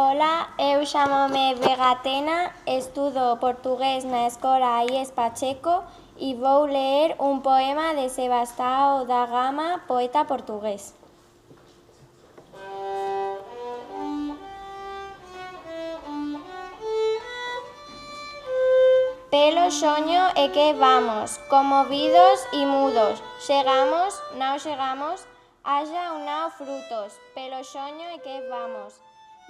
Ola, eu chamo-me Begatena, estudo portugués na Escola IES Pacheco e vou ler un poema de Sebastião da Gama, poeta portugués. Pelo soño e que vamos, conmovidos e mudos, chegamos, non chegamos, haxa ou non frutos, pelo soño e que vamos.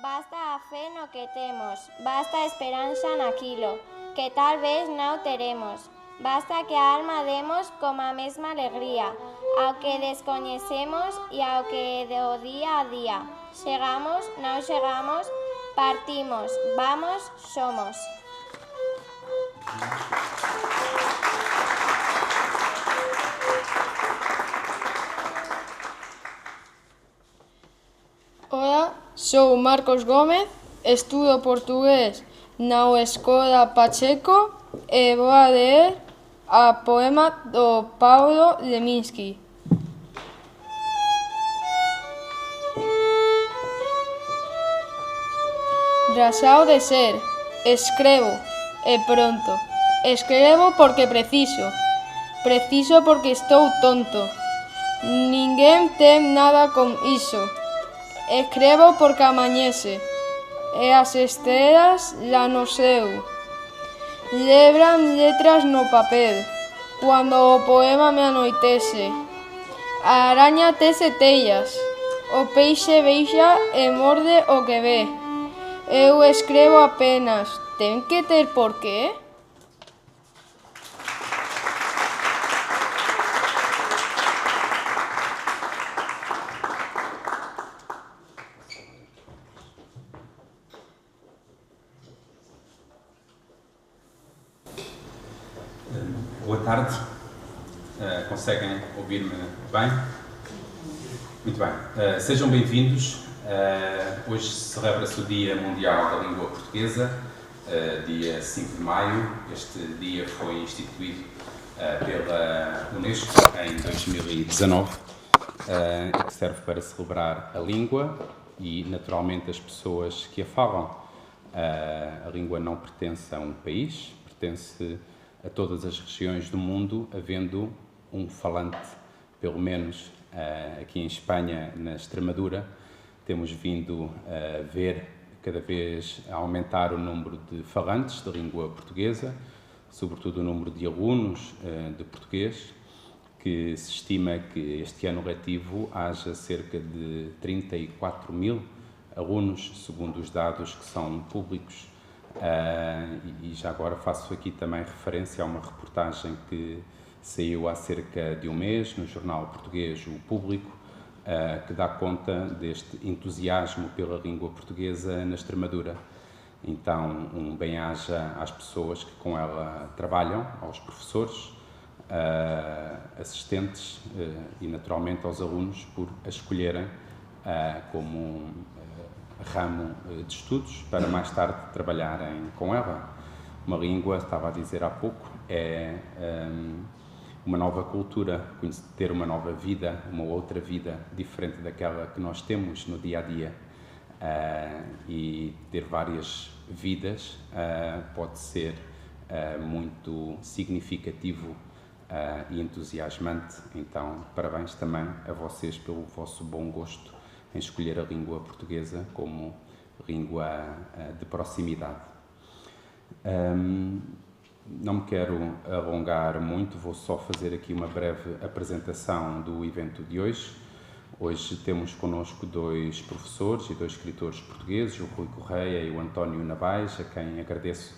Basta a fe no que temos, basta a esperanza naquilo, que tal vez non teremos. Basta que a alma demos como a mesma alegría, ao que descoñecemos e ao que do día a día. Chegamos, non chegamos, partimos, vamos, somos. Ola, sou Marcos Gómez, estudo portugués na Escola Pacheco e vou a ler a poema do Paulo Leminski. Rasao de ser, escrevo, e pronto. Escrevo porque preciso porque estou tonto. Ninguén ten nada con iso. Escrevo porque amañece, e as estrelas lá no céu lebran letras no papel, cuando o poema me anoitece. A araña tece tellas, o peixe beixa e morde o que ve. Eu escrevo apenas, ten que ter porqué? Boa tarde, conseguem ouvir-me bem? Muito bem, sejam bem-vindos. Hoje celebra-se o Dia Mundial da Língua Portuguesa, dia 5 de maio. Este dia foi instituído pela Unesco em 2019 e que serve para celebrar a língua e, naturalmente, as pessoas que a falam. A língua não pertence a um país, pertence a todas as regiões do mundo, havendo um falante, pelo menos aqui em Espanha, na Extremadura, temos vindo a ver cada vez aumentar o número de falantes da língua portuguesa, sobretudo o número de alunos de português, que se estima que este ano letivo haja cerca de 34 mil alunos, segundo os dados que são públicos. E já agora faço aqui também referência a uma reportagem que saiu há cerca de um mês no jornal português O Público, que dá conta deste entusiasmo pela língua portuguesa na Extremadura. Então, um bem-aja às pessoas que com ela trabalham, aos professores, assistentes e, naturalmente, aos alunos por a escolherem como ramo de estudos para mais tarde trabalharem com ela. Uma língua, estava a dizer há pouco, é uma nova cultura, ter uma nova vida, uma outra vida diferente daquela que nós temos no dia-a-dia. E ter várias vidas pode ser muito significativo e entusiasmante. Então, parabéns também a vocês pelo vosso bom gosto em escolher a língua portuguesa como língua de proximidade. Não me quero alongar muito, vou só fazer aqui uma breve apresentação do evento de hoje. Hoje temos connosco dois professores e dois escritores portugueses, o Rui Correia e o António Navais, a quem agradeço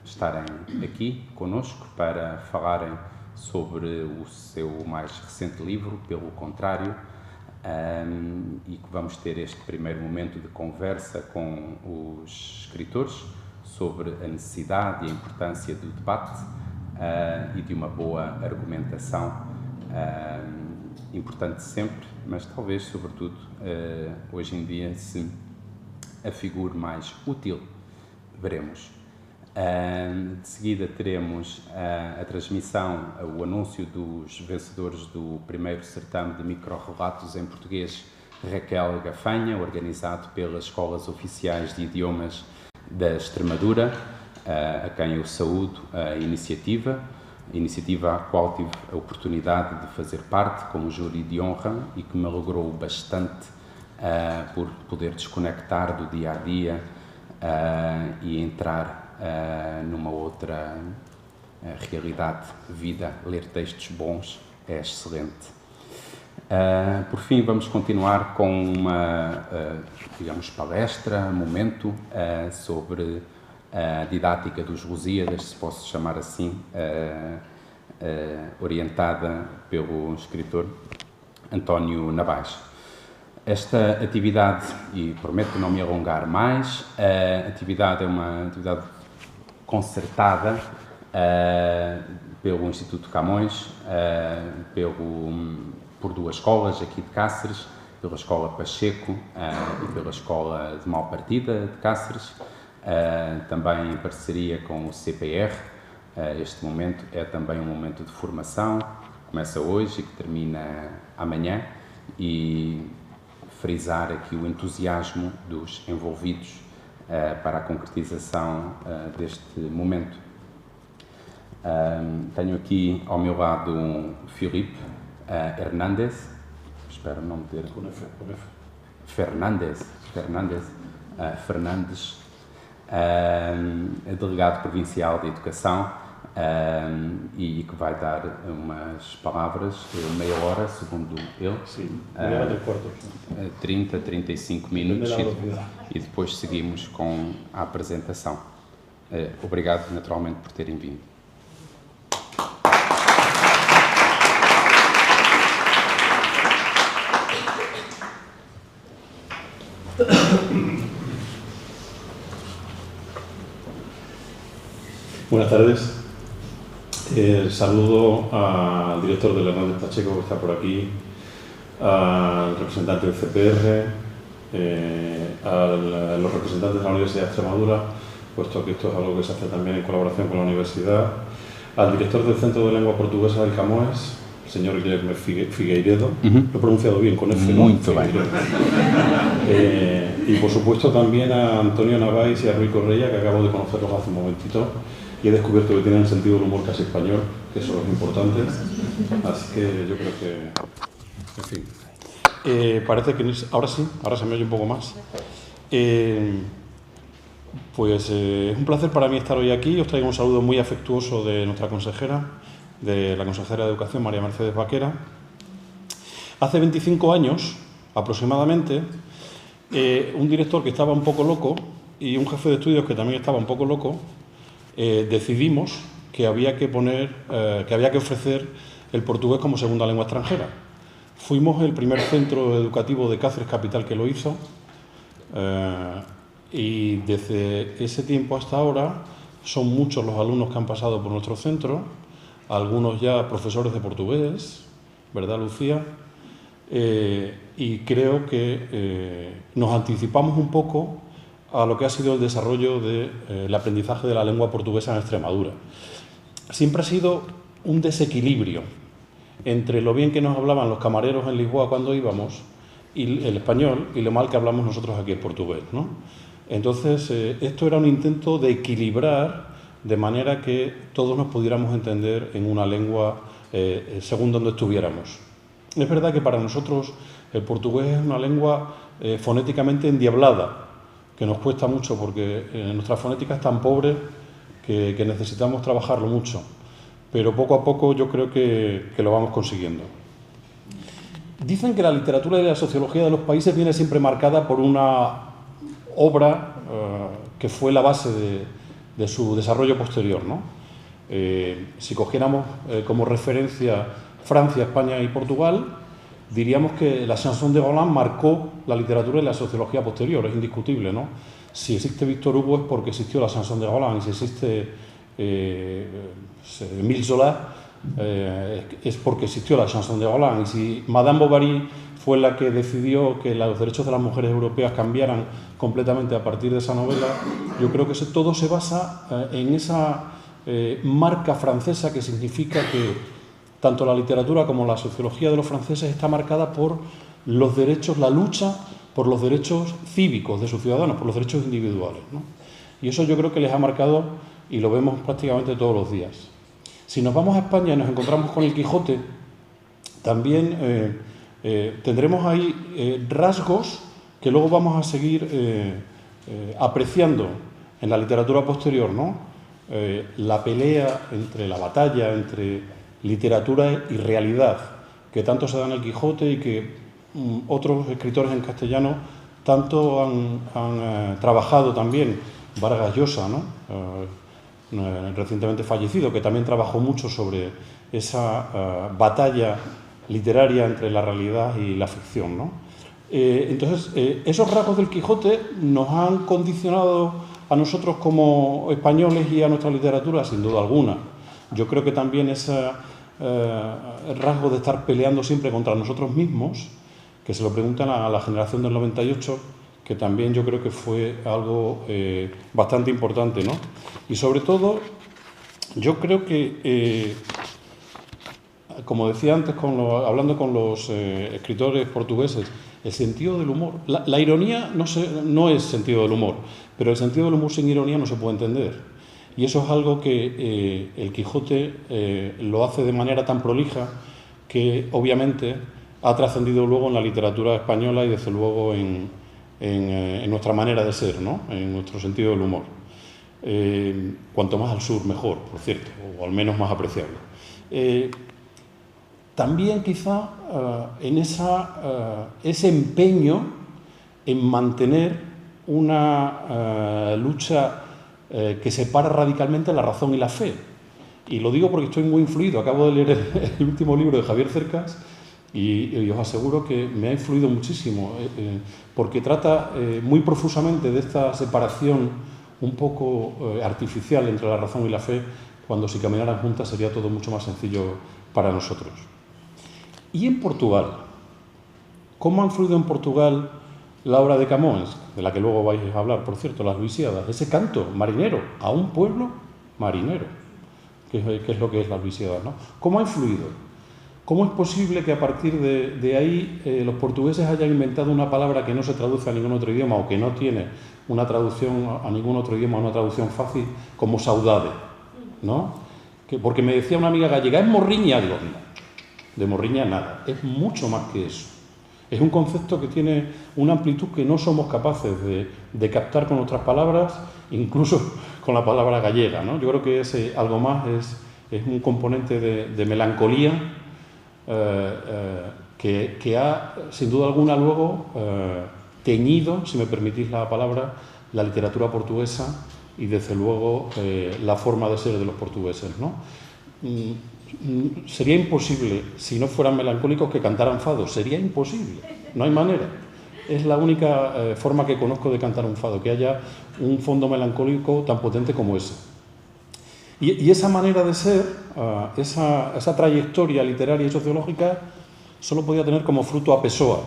estarem aqui connosco para falarem sobre o seu mais recente livro, Pelo Contrário, e que vamos ter este primeiro momento de conversa com os escritores sobre a necessidade e a importância do debate e de uma boa argumentação, importante sempre, mas talvez, sobretudo, hoje em dia se afigure mais útil, veremos. De seguida teremos a transmissão, o anúncio dos vencedores do primeiro certame de microrrelatos em português Raquel Gafanha, organizado pelas Escolas Oficiais de Idiomas da Extremadura, a quem eu saúdo a iniciativa à qual tive a oportunidade de fazer parte como júri de honra e que me alegrou bastante por poder desconectar do dia-a-dia e entrar numa outra realidade, vida. Ler textos bons é excelente. Por fim, vamos continuar com uma, digamos, palestra, momento sobre a didática dos Lusíadas, se posso chamar assim, orientada pelo escritor António Navais. Esta atividade, e prometo não me alongar mais, a atividade é uma atividade concertada pelo Instituto Camões, por duas escolas aqui de Cáceres, pela Escola Pacheco e pela Escola de Malpartida de Cáceres, também em parceria com o CPR. Este momento é também um momento de formação, começa hoje e que termina amanhã, e frisar aqui o entusiasmo dos envolvidos para a concretização deste momento. Tenho aqui ao meu lado Filipe Hernández, espero não ter... Fernandes, delegado provincial de Educação, e que vai dar umas palavras, meia hora, segundo ele. Sim, meia hora de quarto. 30, 35 minutos e depois seguimos com a apresentação. Obrigado, naturalmente, por terem vindo. Buenas tardes. Saludo al director del Hernández Pacheco, que está por aquí, al representante del CPR, a los representantes de la Universidad de Extremadura, puesto que esto es algo que se hace también en colaboración con la universidad, al director del Centro de Lengua Portuguesa del Camões, el señor Guilherme Figueiredo, lo he pronunciado bien, con F, ¿no? Muy bien. Y por supuesto también a Antonio Navais y a Rui Correia, que acabo de conocerlos hace un momentito, y he descubierto que tienen sentido del humor casi español, que eso es importante. Así que yo creo que... En fin. Parece que... Ahora sí, ahora se me oye un poco más. Pues es un placer para mí estar hoy aquí. Os traigo un saludo muy afectuoso de nuestra consejera, de la consejera de Educación, María Mercedes Vaquera. Hace 25 años, aproximadamente, un director que estaba un poco loco y un jefe de estudios que también estaba un poco loco, decidimos que había que ofrecer el portugués como segunda lengua extranjera. Fuimos el primer centro educativo de Cáceres capital que lo hizo, y desde ese tiempo hasta ahora son muchos los alumnos que han pasado por nuestro centro, algunos ya profesores de portugués, ¿verdad, Lucía? Y creo que nos anticipamos un poco a lo que ha sido el desarrollo del aprendizaje de la lengua portuguesa en Extremadura. Siempre ha sido un desequilibrio entre lo bien que nos hablaban los camareros en Lisboa cuando íbamos, y el español, y lo mal que hablamos nosotros aquí el portugués, ¿no? Entonces, esto era un intento de equilibrar de manera que todos nos pudiéramos entender en una lengua según donde estuviéramos. Es verdad que para nosotros el portugués es una lengua fonéticamente endiablada, que nos cuesta mucho porque nuestra fonética es tan pobre que necesitamos trabajarlo mucho, pero poco a poco yo creo que lo vamos consiguiendo. Dicen que la literatura y la sociología de los países viene siempre marcada por una obra que fue la base de su desarrollo posterior, ¿no? Si cogiéramos como referencia Francia, España y Portugal, diríamos que la chanson de Roland marcó la literatura y la sociología posterior, es indiscutible, ¿no? Si existe Víctor Hugo es porque existió la chanson de Roland, y si existe Émile Zola es porque existió la chanson de Roland, y si Madame Bovary fue la que decidió que los derechos de las mujeres europeas cambiaran completamente a partir de esa novela, yo creo que todo se basa en esa marca francesa, que significa que tanto la literatura como la sociología de los franceses está marcada por los derechos, la lucha por los derechos cívicos de sus ciudadanos, por los derechos individuales, ¿no? Y eso yo creo que les ha marcado y lo vemos prácticamente todos los días. Si nos vamos a España y nos encontramos con el Quijote, también tendremos ahí rasgos que luego vamos a seguir apreciando en la literatura posterior, ¿no? La pelea entre la batalla entre literatura y realidad, que tanto se da en el Quijote y que otros escritores en castellano tanto han trabajado también. Vargas Llosa, ¿no? Recientemente fallecido, que también trabajó mucho sobre esa batalla literaria entre la realidad y la ficción, ¿no? Entonces, esos rasgos del Quijote nos han condicionado a nosotros como españoles y a nuestra literatura, sin duda alguna. Yo creo que también ese rasgo de estar peleando siempre contra nosotros mismos, que se lo preguntan a la generación del 98, que también yo creo que fue algo bastante importante, ¿no? Y sobre todo, yo creo que, como decía antes, hablando con los escritores portugueses, el sentido del humor, la ironía no es sentido del humor, pero el sentido del humor sin ironía no se puede entender. Y eso es algo que el Quijote lo hace de manera tan prolija que obviamente ha trascendido luego en la literatura española y desde luego en nuestra manera de ser, ¿no? En nuestro sentido del humor. Cuanto más al sur, mejor, por cierto, o al menos más apreciable. También quizá en ese empeño en mantener una lucha que separa radicalmente la razón y la fe. Y lo digo porque estoy muy influido. Acabo de leer el último libro de Javier Cercas y os aseguro que me ha influido muchísimo, porque trata muy profusamente de esta separación un poco artificial entre la razón y la fe, cuando si caminaran juntas sería todo mucho más sencillo para nosotros. Y en Portugal, ¿cómo ha influido en Portugal la obra de Camões, de la que luego vais a hablar, por cierto, Las Luisiadas? Ese canto marinero a un pueblo marinero, que es lo que es Las Luisiadas, ¿no? ¿Cómo ha influido? ¿Cómo es posible que a partir de ahí los portugueses hayan inventado una palabra que no se traduce a ningún otro idioma o que no tiene una traducción a ningún otro idioma, una traducción fácil, como saudade, ¿no? Porque me decía una amiga gallega, ¿es morriña? Digo, no, de morriña nada, es mucho más que eso. Es un concepto que tiene una amplitud que no somos capaces de captar con nuestras palabras, incluso con la palabra gallega, ¿no? Yo creo que ese algo más es un componente de melancolía que ha, sin duda alguna, luego teñido, si me permitís la palabra, la literatura portuguesa y, desde luego, la forma de ser de los portugueses, ¿no? Sería imposible, si no fueran melancólicos, que cantaran fado. Sería imposible, no hay manera. Es la única forma que conozco de cantar un fado, que haya un fondo melancólico tan potente como ese. Y esa manera de ser, esa trayectoria literaria y sociológica, solo podía tener como fruto a Pessoa.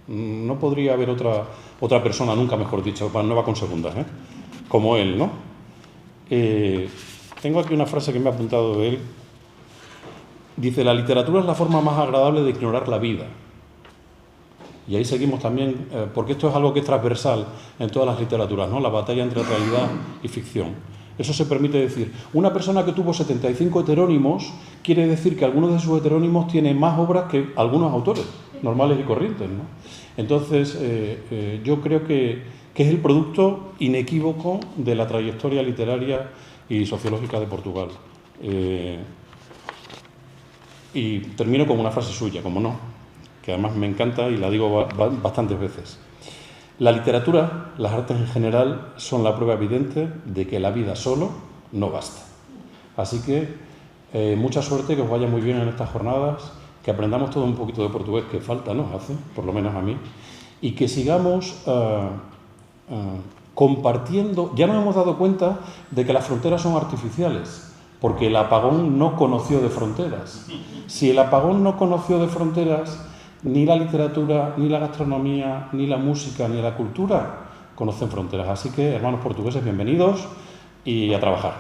No podría haber otra persona, nunca mejor dicho, no va con segundas, como él, ¿no? Tengo aquí una frase que me ha apuntado de él. Dice, la literatura es la forma más agradable de ignorar la vida. Y ahí seguimos también, porque esto es algo que es transversal en todas las literaturas, ¿no? La batalla entre realidad y ficción. Eso se permite decir. Una persona que tuvo 75 heterónimos quiere decir que algunos de sus heterónimos tienen más obras que algunos autores normales y corrientes, ¿no? Entonces, yo creo que es el producto inequívoco de la trayectoria literaria y sociológica de Portugal. Y termino con una frase suya, como no, que además me encanta y la digo bastantes veces. La literatura, las artes en general, son la prueba evidente de que la vida solo no basta. Así que mucha suerte, que os vaya muy bien en estas jornadas, que aprendamos todo un poquito de portugués, que falta nos hace, por lo menos a mí, y que sigamos compartiendo. Ya nos hemos dado cuenta de que las fronteras son artificiales, porque el apagón no conoció de fronteras. Si el apagón no conoció de fronteras, ni la literatura, ni la gastronomía, ni la música, ni la cultura conocen fronteras. Así que, hermanos portugueses, bienvenidos y a trabajar.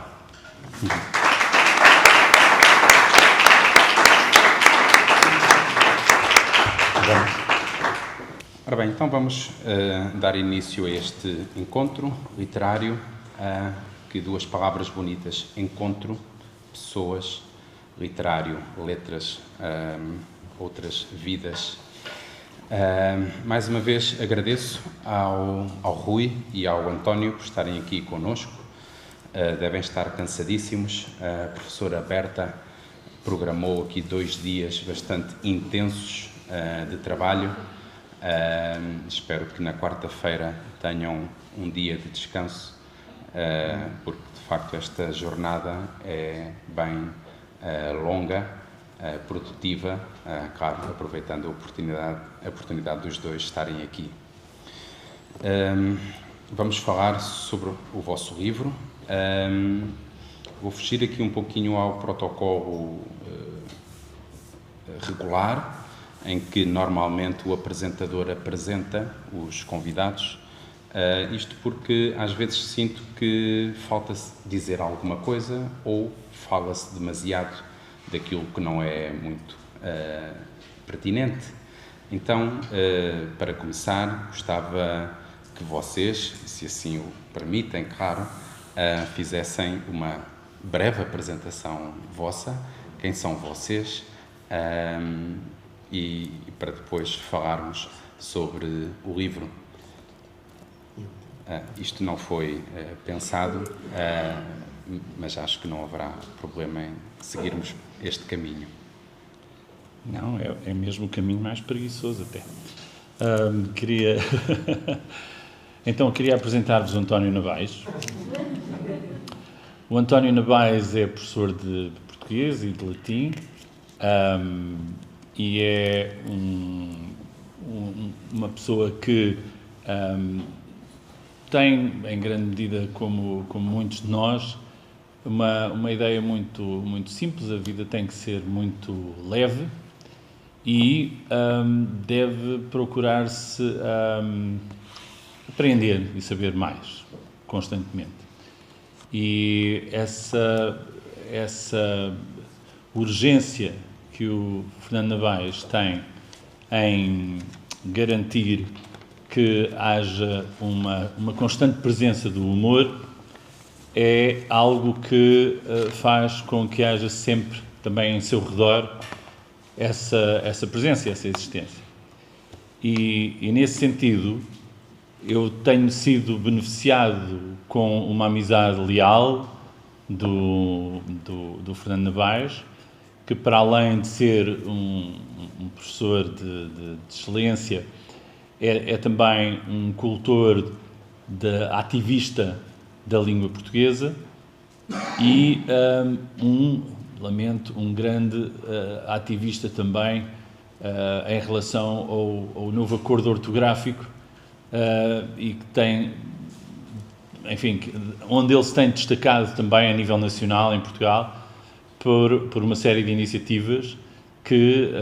Gracias. Ora bem, então vamos dar início a este encontro literário, que duas palavras bonitas: encontro, pessoas, literário, letras, outras vidas. Mais uma vez agradeço ao Rui e ao António por estarem aqui connosco. Devem estar cansadíssimos. A professora Berta programou aqui 2 dias bastante intensos de trabalho. Espero que na quarta-feira tenham um dia de descanso, porque de facto esta jornada é bem longa, produtiva, claro, aproveitando a oportunidade dos dois estarem aqui. Vamos falar sobre o vosso livro. Vou fugir aqui um pouquinho ao protocolo regular, em que normalmente o apresentador apresenta os convidados, isto porque às vezes sinto que falta-se dizer alguma coisa ou fala-se demasiado daquilo que não é muito pertinente. Então, para começar, gostava que vocês, se assim o permitem, claro, fizessem uma breve apresentação vossa, quem são vocês, e para depois falarmos sobre o livro. Isto não foi pensado, mas acho que não haverá problema em seguirmos este caminho. Não, é mesmo o caminho mais preguiçoso até. Queria apresentar-vos o António Navais. O António Navais é professor de português e de latim, e é uma pessoa que tem, em grande medida, como muitos de nós, uma ideia muito simples. A vida tem que ser muito leve e deve procurar-se aprender e saber mais, constantemente. E essa urgência que o Fernando Navais tem em garantir que haja uma constante presença do humor é algo que faz com que haja sempre também em seu redor essa presença, essa existência. E nesse sentido, eu tenho sido beneficiado com uma amizade leal do Fernando Navais, que, para além de ser um professor de excelência, é também um cultor, ativista da língua portuguesa e um grande ativista também em relação ao novo acordo ortográfico, e que tem, enfim, onde ele se tem destacado também a nível nacional em Portugal por uma série de iniciativas que,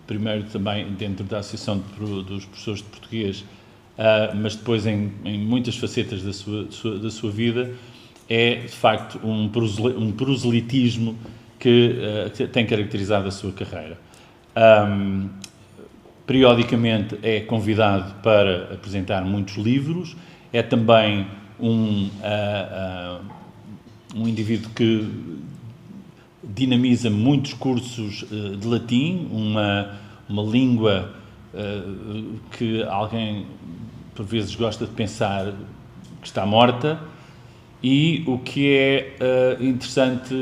primeiro também dentro da Associação dos Professores de Português, mas depois em muitas facetas da sua vida, é de facto um proselitismo que tem caracterizado a sua carreira. Periodicamente é convidado para apresentar muitos livros, é também um indivíduo que dinamiza muitos cursos de latim, uma língua que alguém por vezes gosta de pensar que está morta, e o que é interessante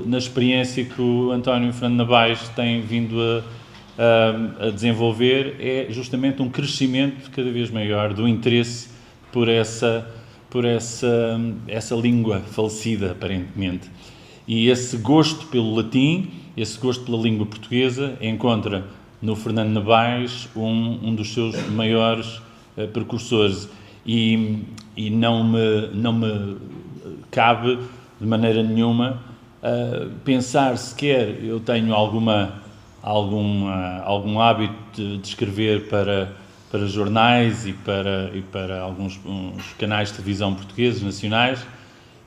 na experiência que o António Fernando Navais tem vindo a desenvolver é justamente um crescimento cada vez maior do interesse por essa língua falecida, aparentemente. E esse gosto pelo latim, esse gosto pela língua portuguesa, encontra no Fernando Navais um dos seus maiores precursores, e não me cabe de maneira nenhuma pensar sequer. Eu tenho algum hábito de escrever para jornais e para alguns canais de televisão portugueses, nacionais,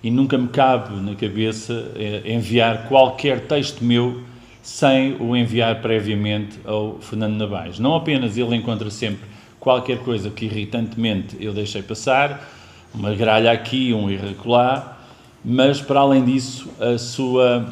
e nunca me cabe na cabeça enviar qualquer texto meu sem o enviar previamente ao Fernando Nabais. Não apenas ele encontra sempre qualquer coisa que irritantemente eu deixei passar, uma gralha aqui, um erro acolá, mas para além disso a sua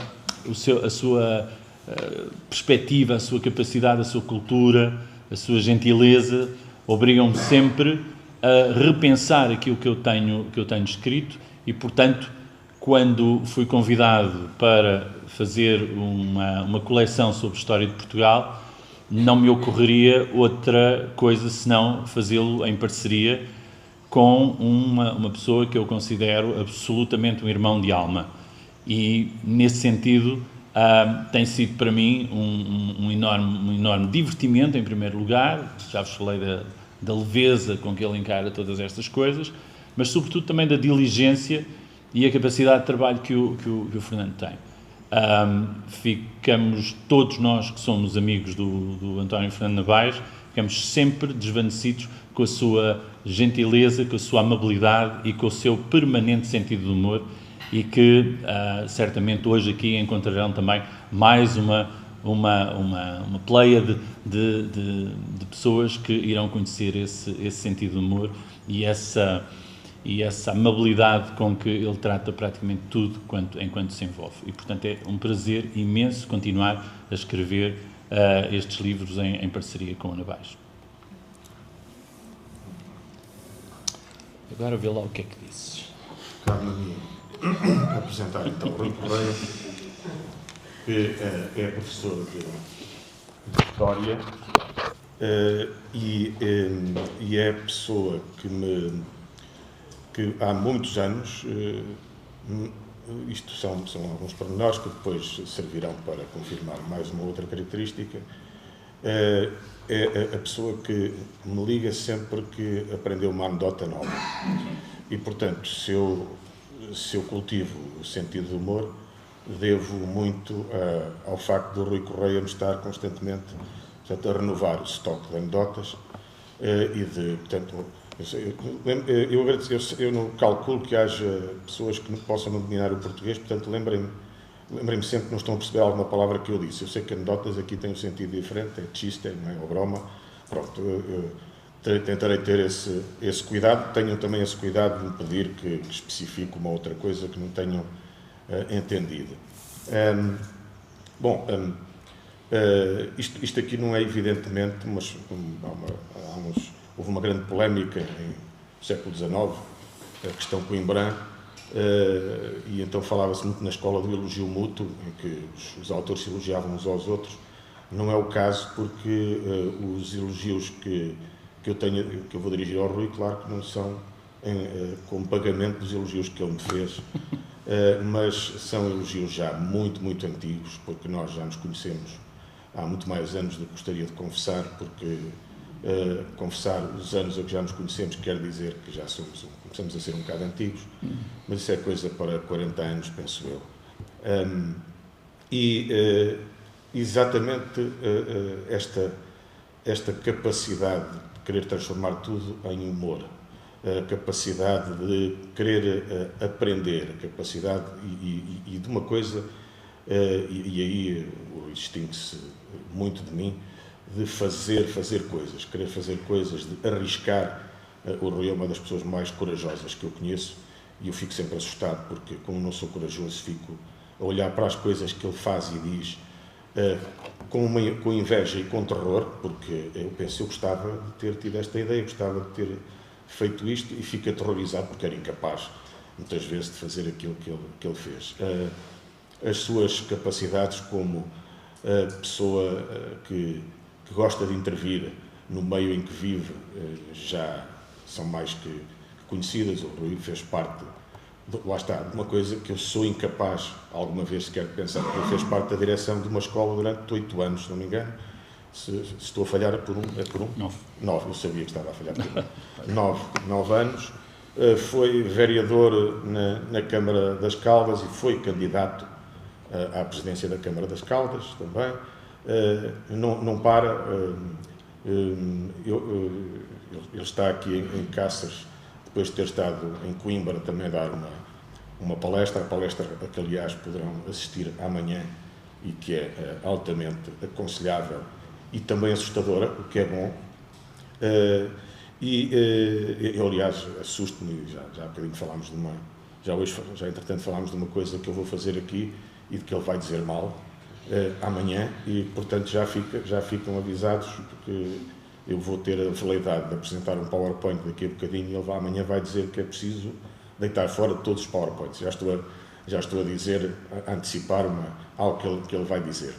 perspectiva, a sua capacidade, a sua cultura, a sua gentileza obrigam-me sempre a repensar aquilo que eu tenho escrito e, portanto, quando fui convidado para fazer uma coleção sobre história de Portugal, não me ocorreria outra coisa senão fazê-lo em parceria com uma pessoa que eu considero absolutamente um irmão de alma. E, nesse sentido, tem sido para mim um enorme divertimento, em primeiro lugar. Já vos falei da leveza com que ele encara todas estas coisas, mas sobretudo também da diligência e a capacidade de trabalho que o Fernando tem. Ficamos, todos nós que somos amigos do António Fernando Nabais, ficamos sempre desvanecidos com a sua gentileza, com a sua amabilidade e com o seu permanente sentido de humor, e que certamente hoje aqui encontrarão também mais uma pleia de pessoas que irão conhecer esse sentido de humor e essa amabilidade com que ele trata praticamente tudo enquanto se envolve. E, portanto, é um prazer imenso continuar a escrever estes livros em parceria com o Nabais. Agora vê lá o que é que dizes. Cabe-me apresentar então o Rui Correia, que é professor de História e é a pessoa que há muitos anos, isto são alguns pormenores que depois servirão para confirmar mais uma outra característica, é a pessoa que me liga sempre que aprendeu uma anedota nova. E, portanto, se eu cultivo o sentido do humor, devo muito ao facto do Rui Correia me estar constantemente, portanto, a renovar o estoque de anedotas portanto, eu agradeço, eu não calculo que haja pessoas que possam não dominar o português, portanto, lembrem-me sempre que não estão a perceber alguma palavra que eu disse. Eu sei que anedotas aqui têm um sentido diferente, é chiste, não é? Ou broma. Pronto, eu tentarei ter esse cuidado. Tenham também esse cuidado de me pedir que especifique uma outra coisa que não tenham entendido. Isto aqui não é evidentemente, mas houve uma grande polémica no século XIX, a questão Coimbra, e então falava-se muito na escola do elogio mútuo, em que os autores se elogiavam uns aos outros. Não é o caso, porque os elogios que eu vou dirigir ao Rui, claro que não são como pagamento dos elogios que ele me fez, mas são elogios já muito, muito antigos, porque nós já nos conhecemos há muito mais anos do que gostaria de confessar, porque confessar os anos a que já nos conhecemos quer dizer que já começamos a ser um bocado antigos, mas isso é coisa para 40 anos, penso eu. Exatamente esta capacidade de querer transformar tudo em humor, a capacidade de querer aprender, a capacidade e de uma coisa, e aí distingue-se muito de mim, de fazer coisas, querer fazer coisas, de arriscar. O Rui é uma das pessoas mais corajosas que eu conheço e eu fico sempre assustado porque, como não sou corajoso, fico a olhar para as coisas que ele faz e diz com inveja e com terror, porque eu penso, eu gostava de ter tido esta ideia, gostava de ter feito isto, e fico aterrorizado porque era incapaz, muitas vezes, de fazer aquilo que ele fez. As suas capacidades como pessoa que gosta de intervir no meio em que vive já são mais que conhecidas. O Rui fez parte, lá está, de uma coisa que eu sou incapaz, alguma vez sequer de pensar. Ele fez parte da direção de uma escola durante 8 anos, se não me engano. Se estou a falhar por um? 9, eu sabia que estava a falhar por um. 9 anos. Foi vereador na Câmara das Caldas e foi candidato à presidência da Câmara das Caldas também. Não para. Ele está aqui em Cáceres, depois de ter estado em Coimbra, também a dar uma palestra, a palestra a que, aliás, poderão assistir amanhã e que é altamente aconselhável e também assustadora, o que é bom. Eu, aliás, assusto-me, já há bocadinho falámos de já entretanto falámos de uma coisa que eu vou fazer aqui e de que ele vai dizer mal amanhã, e portanto já ficam avisados, porque eu vou ter a veleidade de apresentar um PowerPoint daqui a bocadinho e ele amanhã vai dizer que é preciso deitar fora todos os PowerPoints. Já estou a dizer, a antecipar-me algo que ele vai dizer.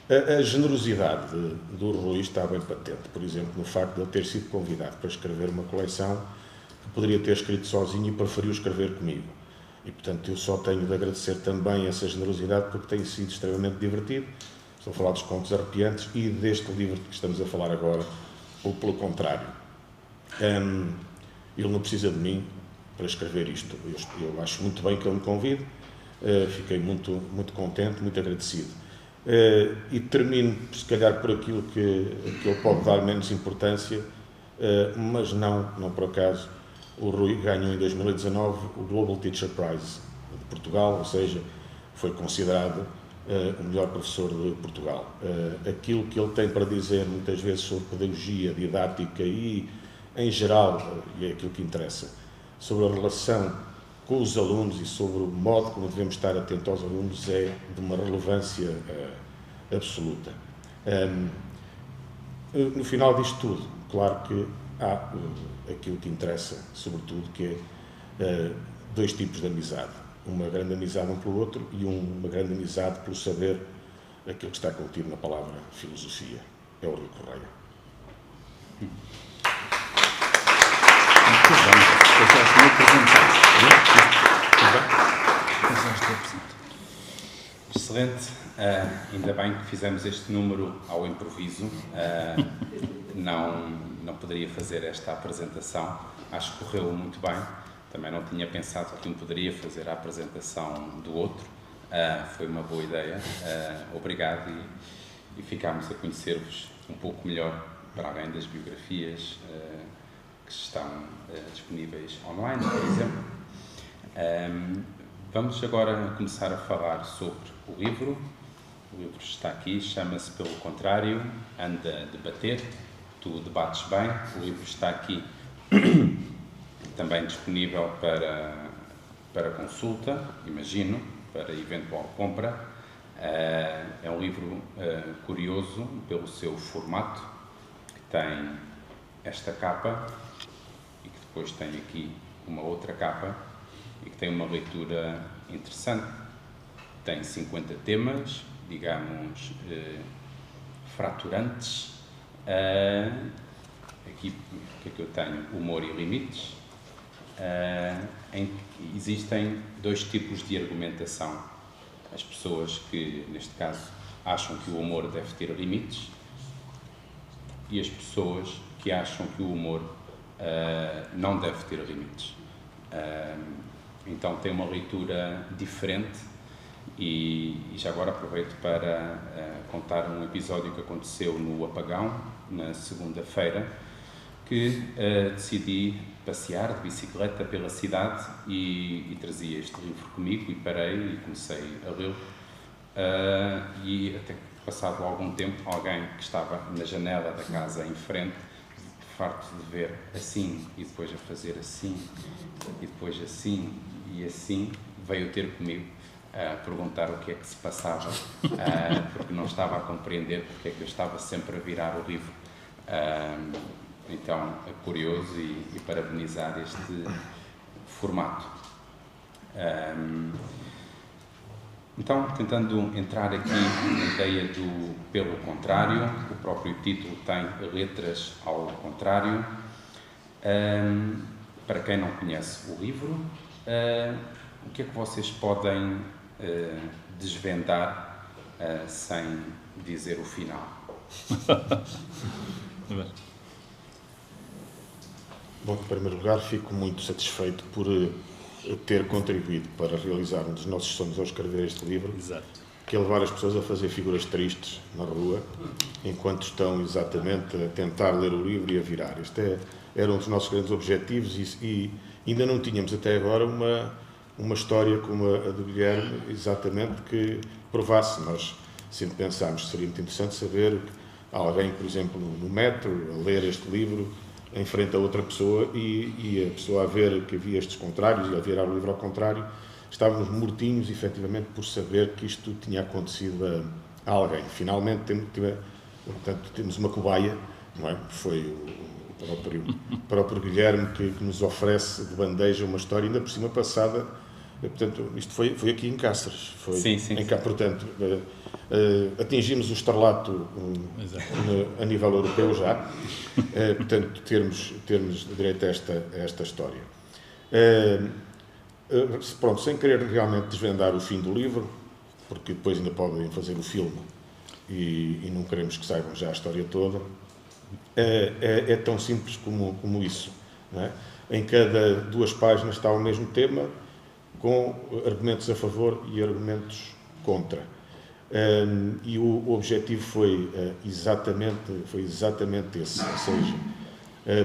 A generosidade do Rui está bem patente, por exemplo, no facto de ele ter sido convidado para escrever uma coleção que poderia ter escrito sozinho e preferiu escrever comigo. E, portanto, eu só tenho de agradecer também essa generosidade, porque tem sido extremamente divertido. Estou a falar dos Contos Arrepiantes e deste livro que estamos a falar agora, ou pelo contrário. Ele não precisa de mim para escrever isto. Eu acho muito bem que ele me convide, fiquei muito, muito contente, muito agradecido. E termino, se calhar, por aquilo que ele pode dar menos importância, mas não por acaso. O Rui ganhou em 2019 o Global Teacher Prize de Portugal, ou seja, foi considerado o melhor professor de Portugal. Aquilo que ele tem para dizer muitas vezes sobre pedagogia, didática e, em geral, e é aquilo que interessa, sobre a relação com os alunos e sobre o modo como devemos estar atentos aos alunos, é de uma relevância absoluta. No final disto tudo, claro que há aquilo que interessa, sobretudo, que é dois tipos de amizade. Uma grande amizade um pelo outro e uma grande amizade pelo saber aquilo que está contido na palavra filosofia. É o Rui Correia. Excelente. Ainda bem que fizemos este número ao improviso. Não poderia fazer esta apresentação. Acho que correu muito bem. Também não tinha pensado que um poderia fazer a apresentação do outro. Foi uma boa ideia. Obrigado e ficámos a conhecer-vos um pouco melhor, para além das biografias que estão disponíveis online, por exemplo. Vamos agora começar a falar sobre o livro. O livro está aqui, chama-se Pelo Contrário, Anda a Debater, Tu Debates Bem. O livro está aqui também disponível para consulta, imagino, para eventual compra. É um livro curioso pelo seu formato, que tem esta capa e que depois tem aqui uma outra capa e que tem uma leitura interessante. Tem 50 temas, digamos, fraturantes. Aqui, o que é que eu tenho? Humor e limites. Existem dois tipos de argumentação. As pessoas que, neste caso, acham que o humor deve ter limites e as pessoas que acham que o humor não deve ter limites. Então tem uma leitura diferente e já agora aproveito para contar um episódio que aconteceu no Apagão, na segunda-feira, que decidi passear de bicicleta pela cidade e trazia este livro comigo e parei e comecei a lê-lo. E até que, passado algum tempo, alguém que estava na janela da casa em frente, farto de ver assim e depois a fazer assim e depois assim e assim, veio ter comigo a perguntar o que é que se passava, porque não estava a compreender porque é que eu estava sempre a virar o livro. Então, é curioso e parabenizar este formato. Então, tentando entrar aqui na ideia do pelo contrário, o próprio título tem letras ao contrário. Para quem não conhece o livro, o que é que vocês podem desvendar sem dizer o final? Bom, em primeiro lugar, fico muito satisfeito por ter contribuído para realizar um dos nossos sonhos ao escrever este livro. Exato. Que é levar as pessoas a fazer figuras tristes na rua, enquanto estão exatamente a tentar ler o livro e a virar. Este era um dos nossos grandes objetivos e ainda não tínhamos até agora uma história como a do Guilherme, exatamente, que provasse. Nós sempre pensámos que seria muito interessante saber que alguém, por exemplo, no metro, a ler este livro, em frente a outra pessoa e a pessoa a ver que havia estes contrários e a virar o livro ao contrário, estávamos mortinhos, efetivamente, por saber que isto tinha acontecido a alguém. Finalmente, portanto, temos uma cobaia, não é? Foi o próprio Guilherme que nos oferece de bandeja uma história, ainda por cima passada. Portanto, isto foi aqui em Cáceres. Sim. Portanto, atingimos o estrelato a nível europeu já. Portanto, termos direito a esta história. Pronto, sem querer realmente desvendar o fim do livro, porque depois ainda podem fazer o filme e não queremos que saibam já a história toda, é tão simples como isso. Não é? Em cada 2 páginas está o mesmo tema, com argumentos a favor e argumentos contra. E o objetivo foi exatamente esse, ou seja,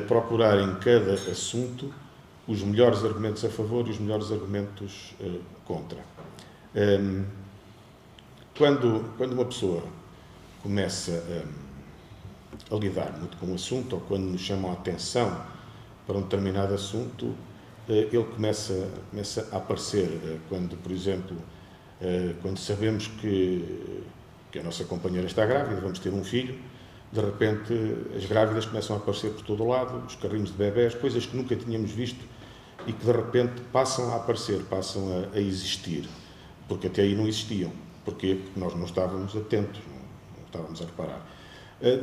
procurar em cada assunto os melhores argumentos a favor e os melhores argumentos contra. Quando uma pessoa começa a lidar muito com o assunto, ou quando nos chamam a atenção para um determinado assunto, ele começa a aparecer. Quando, por exemplo, quando sabemos que a nossa companheira está grávida, vamos ter um filho, de repente as grávidas começam a aparecer por todo o lado, os carrinhos de bebés, coisas que nunca tínhamos visto e que de repente passam a aparecer, passam a existir, porque até aí não existiam. Porquê? Porque nós não estávamos atentos, não estávamos a reparar.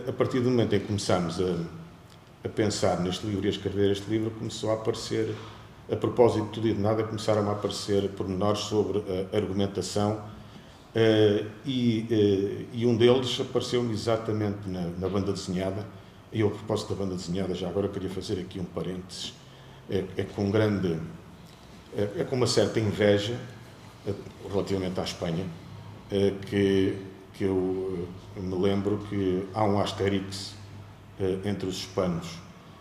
A partir do momento em que começámos a pensar neste livro e a escrever este livro, começou a aparecer, a propósito de tudo e de nada, começaram a aparecer pormenores sobre a argumentação e um deles apareceu-me exatamente na banda desenhada. E eu, a propósito da banda desenhada, já agora queria fazer aqui um parênteses. É com uma certa inveja relativamente à Espanha que eu me lembro que há um Asterix entre os hispanos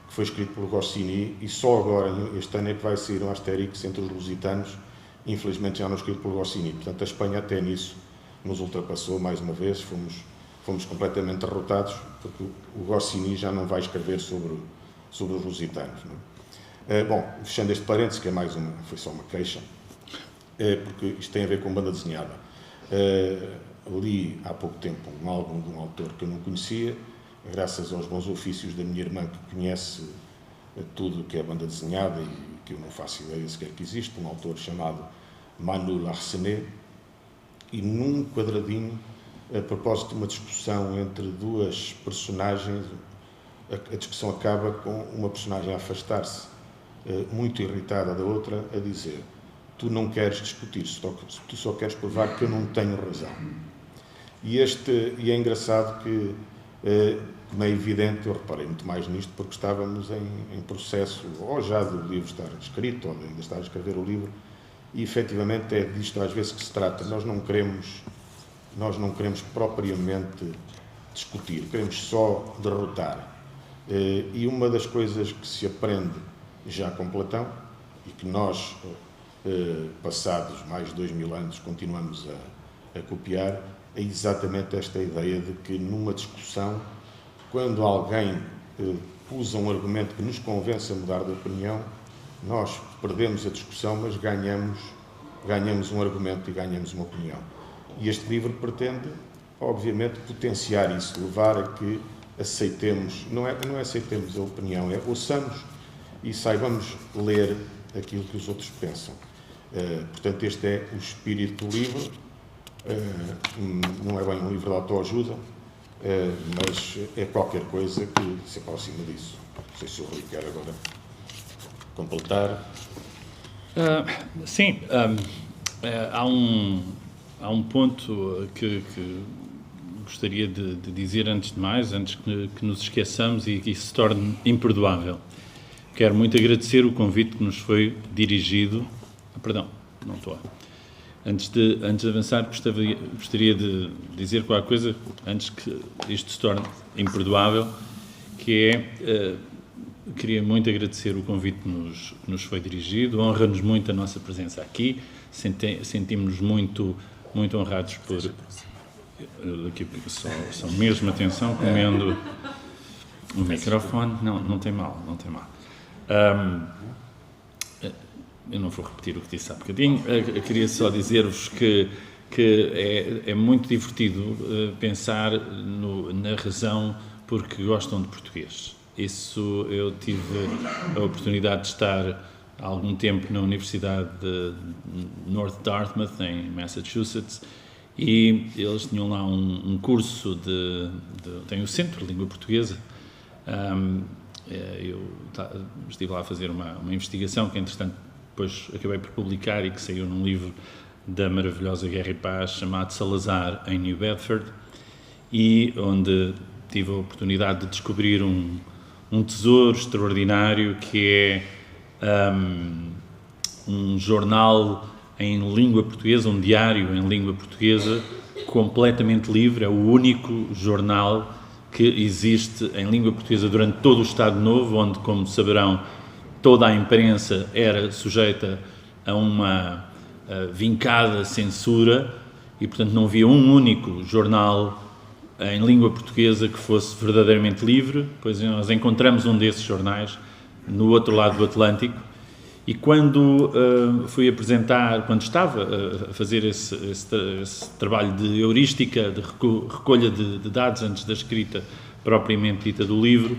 que foi escrito pelo Goscinny e só agora, este ano, é que vai sair um Asterix entre os lusitanos, infelizmente já não escrito pelo Goscinny. Portanto, a Espanha até nisso nos ultrapassou mais uma vez, fomos completamente derrotados, porque o Goscinny já não vai escrever sobre os lusitanos. Não é? Bom, fechando este parênteses, que foi só uma queixa, porque isto tem a ver com banda desenhada. Li há pouco tempo um álbum de um autor que eu não conhecia, graças aos bons ofícios da minha irmã, que conhece tudo o que é banda desenhada e que eu não faço ideia sequer que existe, um autor chamado Manu Larsenet, e num quadradinho, a propósito de uma discussão entre 2 personagens, a discussão acaba com uma personagem a afastar-se, muito irritada da outra, a dizer: tu não queres discutir, tu só queres provar que eu não tenho razão. E é engraçado que, como é evidente, eu reparei muito mais nisto porque estávamos em processo, ou já do livro estar escrito, ou ainda estar a escrever o livro, e efetivamente é disto às vezes que se trata. Nós não queremos propriamente discutir, queremos só derrotar. E uma das coisas que se aprende já com Platão, e que nós, passados mais de 2000 anos, continuamos a copiar, é exatamente esta ideia de que numa discussão, quando alguém usa um argumento que nos convence a mudar de opinião, nós perdemos a discussão, mas ganhamos um argumento e ganhamos uma opinião. E este livro pretende, obviamente, potenciar isso, levar a que aceitemos, não é aceitemos a opinião, é ouçamos e saibamos ler aquilo que os outros pensam. Portanto, este é o espírito do livro. Não é bem um livro de autoajuda, mas é qualquer coisa que se aproxima disso. Não sei se o Rui quer agora completar. Sim, há um ponto que gostaria de dizer antes de mais, antes que nos esqueçamos e que isso se torne imperdoável. Quero muito agradecer o convite que nos foi dirigido. Antes de avançar, gostaria de dizer qualquer coisa, antes que isto se torne imperdoável, que é queria muito agradecer o convite que nos foi dirigido, honra-nos muito a nossa presença aqui, sentimos-nos muito honrados por... Daqui só mesmo atenção, comendo o microfone, não tem mal. Eu não vou repetir o que disse há bocadinho, eu queria só dizer-vos que é muito divertido pensar na razão porque gostam de português. Isso, eu tive a oportunidade de estar há algum tempo na Universidade de North Dartmouth, em Massachusetts, e eles tinham lá um curso tem o Centro de Língua Portuguesa. Eu estive lá a fazer uma investigação que, entretanto, depois acabei por publicar e que saiu num livro da maravilhosa Guerra e Paz, chamado Salazar, em New Bedford, e onde tive a oportunidade de descobrir um tesouro extraordinário que é um jornal em língua portuguesa, um diário em língua portuguesa, completamente livre. É o único jornal que existe em língua portuguesa durante todo o Estado Novo, onde, como saberão, toda a imprensa era sujeita a uma vincada censura e, portanto, não havia um único jornal em língua portuguesa que fosse verdadeiramente livre. Pois nós encontramos um desses jornais no outro lado do Atlântico, e quando quando estava a fazer esse trabalho de heurística, de recolha de dados antes da escrita propriamente dita do livro,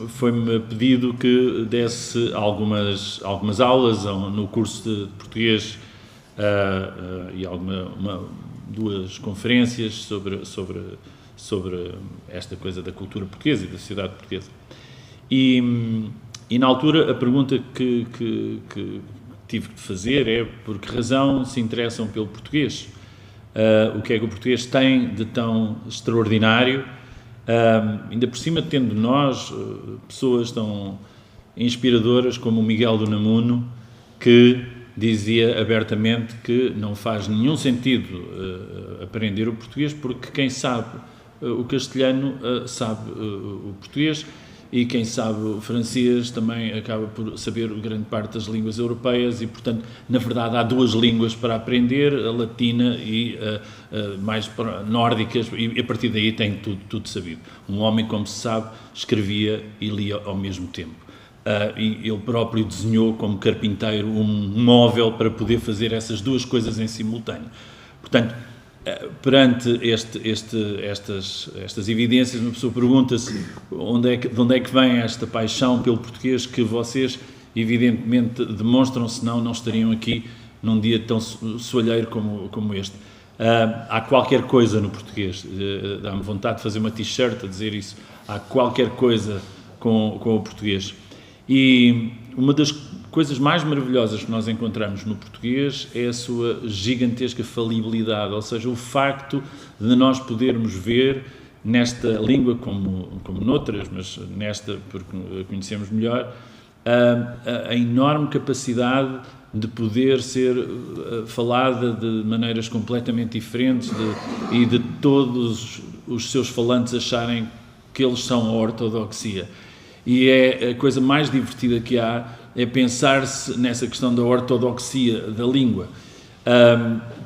foi-me pedido que desse algumas aulas no curso de português e duas conferências sobre esta coisa da cultura portuguesa e da sociedade portuguesa. E na altura a pergunta que tive de fazer é: por que razão se interessam pelo português? O que é que o português tem de tão extraordinário? Ainda por cima, tendo nós pessoas tão inspiradoras como o Miguel do Unamuno, que dizia abertamente que não faz nenhum sentido aprender o português, porque quem sabe o castelhano sabe o português, e quem sabe o francês também acaba por saber grande parte das línguas europeias, e, portanto, na verdade, há duas línguas para aprender, a latina e mais nórdicas, e a partir daí tem tudo sabido. Um homem, como se sabe, escrevia e lia ao mesmo tempo. E ele próprio desenhou, como carpinteiro, um móvel para poder fazer essas duas coisas em simultâneo. Portanto, perante estas evidências, uma pessoa pergunta-se de onde é que vem esta paixão pelo português que vocês evidentemente demonstram, senão não estariam aqui num dia tão soalheiro como este. Há qualquer coisa no português, dá-me vontade de fazer uma t-shirt a dizer isso, há qualquer coisa com o português. E uma das coisas mais maravilhosas que nós encontramos no português é a sua gigantesca falibilidade, ou seja, o facto de nós podermos ver nesta língua, como noutras, mas nesta porque a conhecemos melhor, a enorme capacidade de poder ser falada de maneiras completamente diferentes e de todos os seus falantes acharem que eles são a ortodoxia. E é a coisa mais divertida que há, é pensar-se nessa questão da ortodoxia da língua,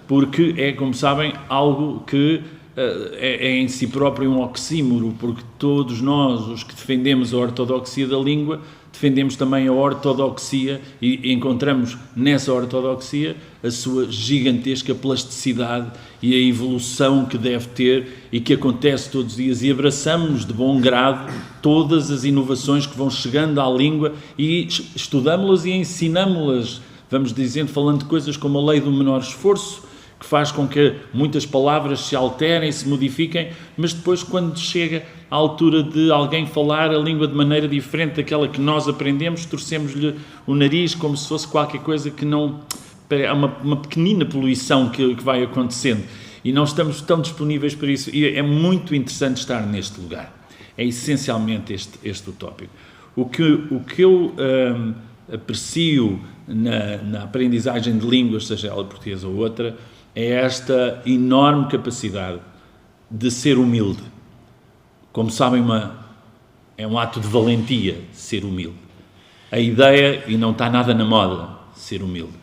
porque é, como sabem, algo que é em si próprio um oxímoro, porque todos nós, os que defendemos a ortodoxia da língua, defendemos também a ortodoxia e encontramos nessa ortodoxia a sua gigantesca plasticidade e a evolução que deve ter e que acontece todos os dias, e abraçamos de bom grado todas as inovações que vão chegando à língua e estudamos-las e ensinamos-las, vamos dizendo, falando de coisas como a lei do menor esforço, que faz com que muitas palavras se alterem, se modifiquem, mas depois, quando chega à altura de alguém falar a língua de maneira diferente daquela que nós aprendemos, torcemos-lhe o nariz como se fosse qualquer coisa que não... É uma pequenina poluição que vai acontecendo, e não estamos tão disponíveis para isso, e é muito interessante estar neste lugar. É essencialmente este o tópico. O que eu aprecio na aprendizagem de línguas, seja ela portuguesa ou outra, é esta enorme capacidade de ser humilde. Como sabem, É um ato de valentia ser humilde. A ideia, e não está nada na moda, ser humilde.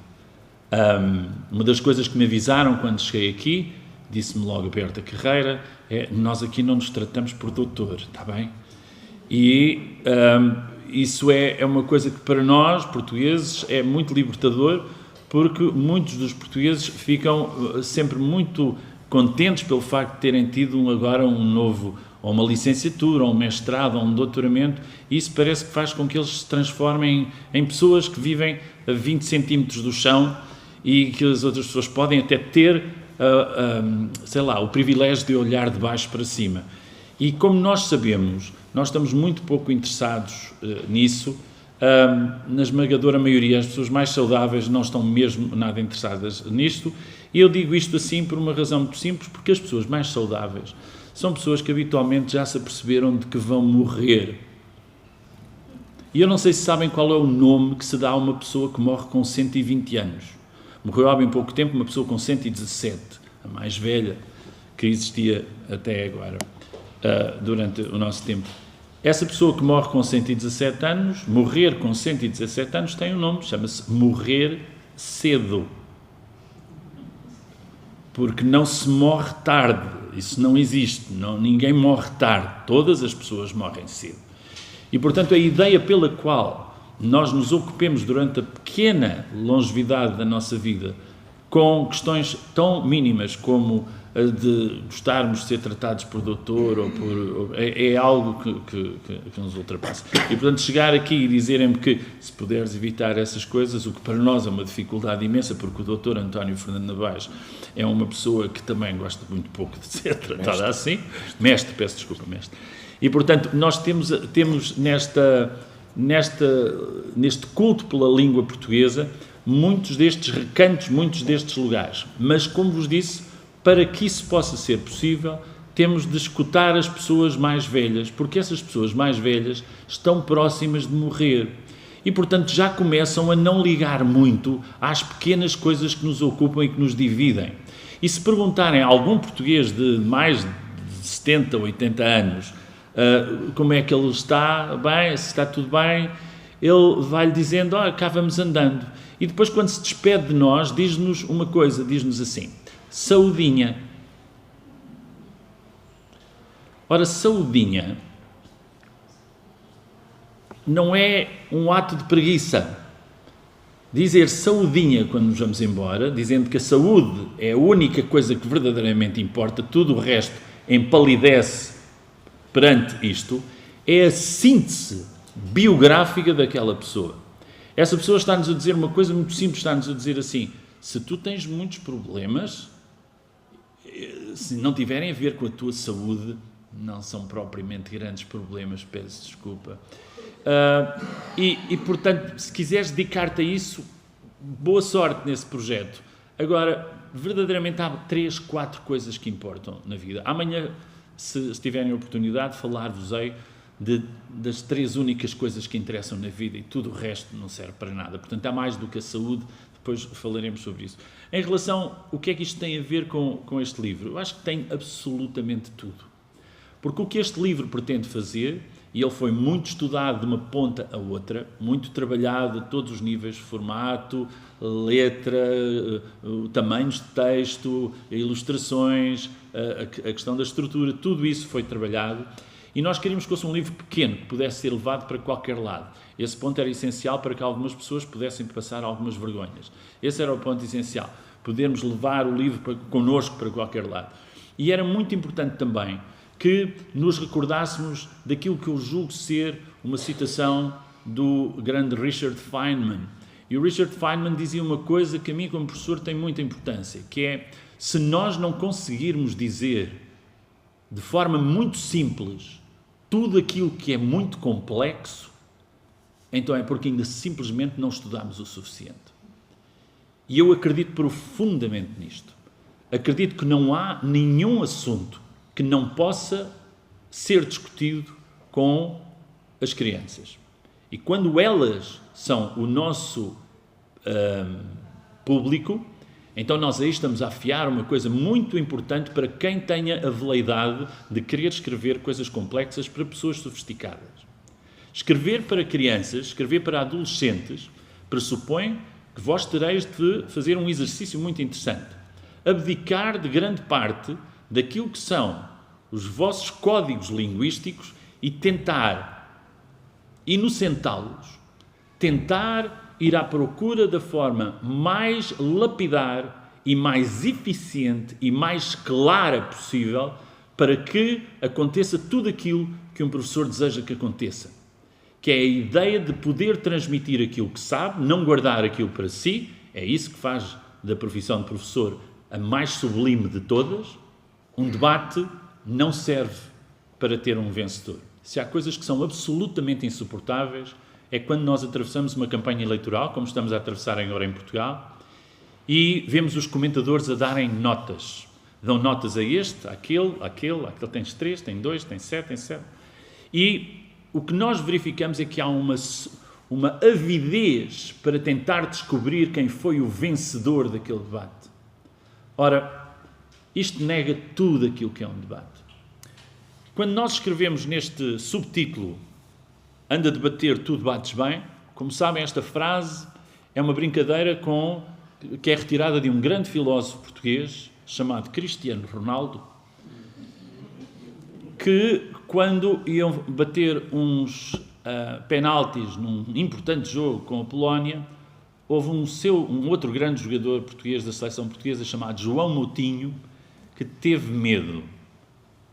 Uma das coisas que me avisaram quando cheguei aqui, disse-me logo Berta Carreira, nós aqui não nos tratamos por doutor, está bem? E isso é uma coisa que para nós, portugueses, é muito libertador, porque muitos dos portugueses ficam sempre muito contentes pelo facto de terem tido agora um novo, ou uma licenciatura, ou um mestrado, ou um doutoramento, e isso parece que faz com que eles se transformem em pessoas que vivem a 20 centímetros do chão e que as outras pessoas podem até ter, sei lá, o privilégio de olhar de baixo para cima. E como nós sabemos, nós estamos muito pouco interessados nisso. Na esmagadora maioria, as pessoas mais saudáveis não estão mesmo nada interessadas nisto, e eu digo isto assim por uma razão muito simples, porque as pessoas mais saudáveis são pessoas que habitualmente já se aperceberam de que vão morrer. E eu não sei se sabem qual é o nome que se dá a uma pessoa que morre com 120 anos. Morreu há bem pouco tempo uma pessoa com 117, a mais velha que existia até agora, durante o nosso tempo. Essa pessoa que morre com 117 anos, morrer com 117 anos, tem um nome, chama-se morrer cedo. Porque não se morre tarde, isso não existe, ninguém morre tarde, todas as pessoas morrem cedo. E, portanto, a ideia pela qual nós nos ocupemos durante a pequena longevidade da nossa vida com questões tão mínimas como a de gostarmos de ser tratados por doutor é algo que nos ultrapassa. E, portanto, chegar aqui e dizerem-me que se puderes evitar essas coisas, o que para nós é uma dificuldade imensa, porque o doutor António Fernando Navais é uma pessoa que também gosta muito pouco de ser tratada assim. Mestre, peço desculpa, mestre. E, portanto, nós temos neste culto pela língua portuguesa muitos destes recantos, muitos destes lugares. Mas, como vos disse, para que isso possa ser possível, temos de escutar as pessoas mais velhas, porque essas pessoas mais velhas estão próximas de morrer. E, portanto, já começam a não ligar muito às pequenas coisas que nos ocupam e que nos dividem. E se perguntarem a algum português de mais de 70, 80 anos como é que ele está, bem, se está tudo bem, ele vai-lhe dizendo, cá vamos andando. E depois, quando se despede de nós, diz-nos uma coisa, diz-nos assim: saudinha. Ora, saudinha não é um ato de preguiça. Dizer saudinha quando nos vamos embora, dizendo que a saúde é a única coisa que verdadeiramente importa, tudo o resto empalidece perante isto, é a síntese biográfica daquela pessoa. Essa pessoa está-nos a dizer uma coisa muito simples, está-nos a dizer assim: se tu tens muitos problemas, se não tiverem a ver com a tua saúde, não são propriamente grandes problemas, peço desculpa. Portanto, se quiseres dedicar-te a isso, boa sorte nesse projeto. Agora, verdadeiramente há 3, 4 coisas que importam na vida. Amanhã, se tiverem a oportunidade, falar-vos-ei das 3 únicas coisas que interessam na vida, e tudo o resto não serve para nada. Portanto, há mais do que a saúde, depois falaremos sobre isso. Em relação, o que é que isto tem a ver com este livro? Eu acho que tem absolutamente tudo. Porque o que este livro pretende fazer, e ele foi muito estudado de uma ponta a outra, muito trabalhado a todos os níveis, formato, letra, tamanhos de texto, ilustrações, a questão da estrutura, tudo isso foi trabalhado. E nós queríamos que fosse um livro pequeno, que pudesse ser levado para qualquer lado. Esse ponto era essencial para que algumas pessoas pudessem passar algumas vergonhas. Esse era o ponto essencial, podermos levar o livro connosco para qualquer lado. E era muito importante também que nos recordássemos daquilo que eu julgo ser uma citação do grande Richard Feynman. E o Richard Feynman dizia uma coisa que a mim, como professor, tem muita importância, que é: se nós não conseguirmos dizer de forma muito simples tudo aquilo que é muito complexo, então é porque ainda simplesmente não estudamos o suficiente. E eu acredito profundamente nisto. Acredito que não há nenhum assunto que não possa ser discutido com as crianças. E quando elas são o nosso público, Então nós aí estamos a afiar uma coisa muito importante para quem tenha a veleidade de querer escrever coisas complexas para pessoas sofisticadas. Escrever para crianças, escrever para adolescentes, pressupõe que vós tereis de fazer um exercício muito interessante. Abdicar de grande parte daquilo que são os vossos códigos linguísticos e tentar inocentá-los, tentar ir à procura da forma mais lapidar e mais eficiente e mais clara possível para que aconteça tudo aquilo que um professor deseja que aconteça. Que é a ideia de poder transmitir aquilo que sabe, não guardar aquilo para si. É isso que faz da profissão de professor a mais sublime de todas. Um debate não serve para ter um vencedor. Se há coisas que são absolutamente insuportáveis, é quando nós atravessamos uma campanha eleitoral, como estamos a atravessar agora em Portugal, e vemos os comentadores a darem notas. Dão notas a este, àquele tem 3, tem 2, tem 7, tem 7. E o que nós verificamos é que há uma avidez para tentar descobrir quem foi o vencedor daquele debate. Ora, isto nega tudo aquilo que é um debate. Quando nós escrevemos neste subtítulo "Anda a debater, tu debates bem", como sabem, esta frase é uma brincadeira que é retirada de um grande filósofo português chamado Cristiano Ronaldo, que quando iam bater uns penaltis num importante jogo com a Polónia, houve um outro grande jogador português da seleção portuguesa chamado João Moutinho, que teve medo.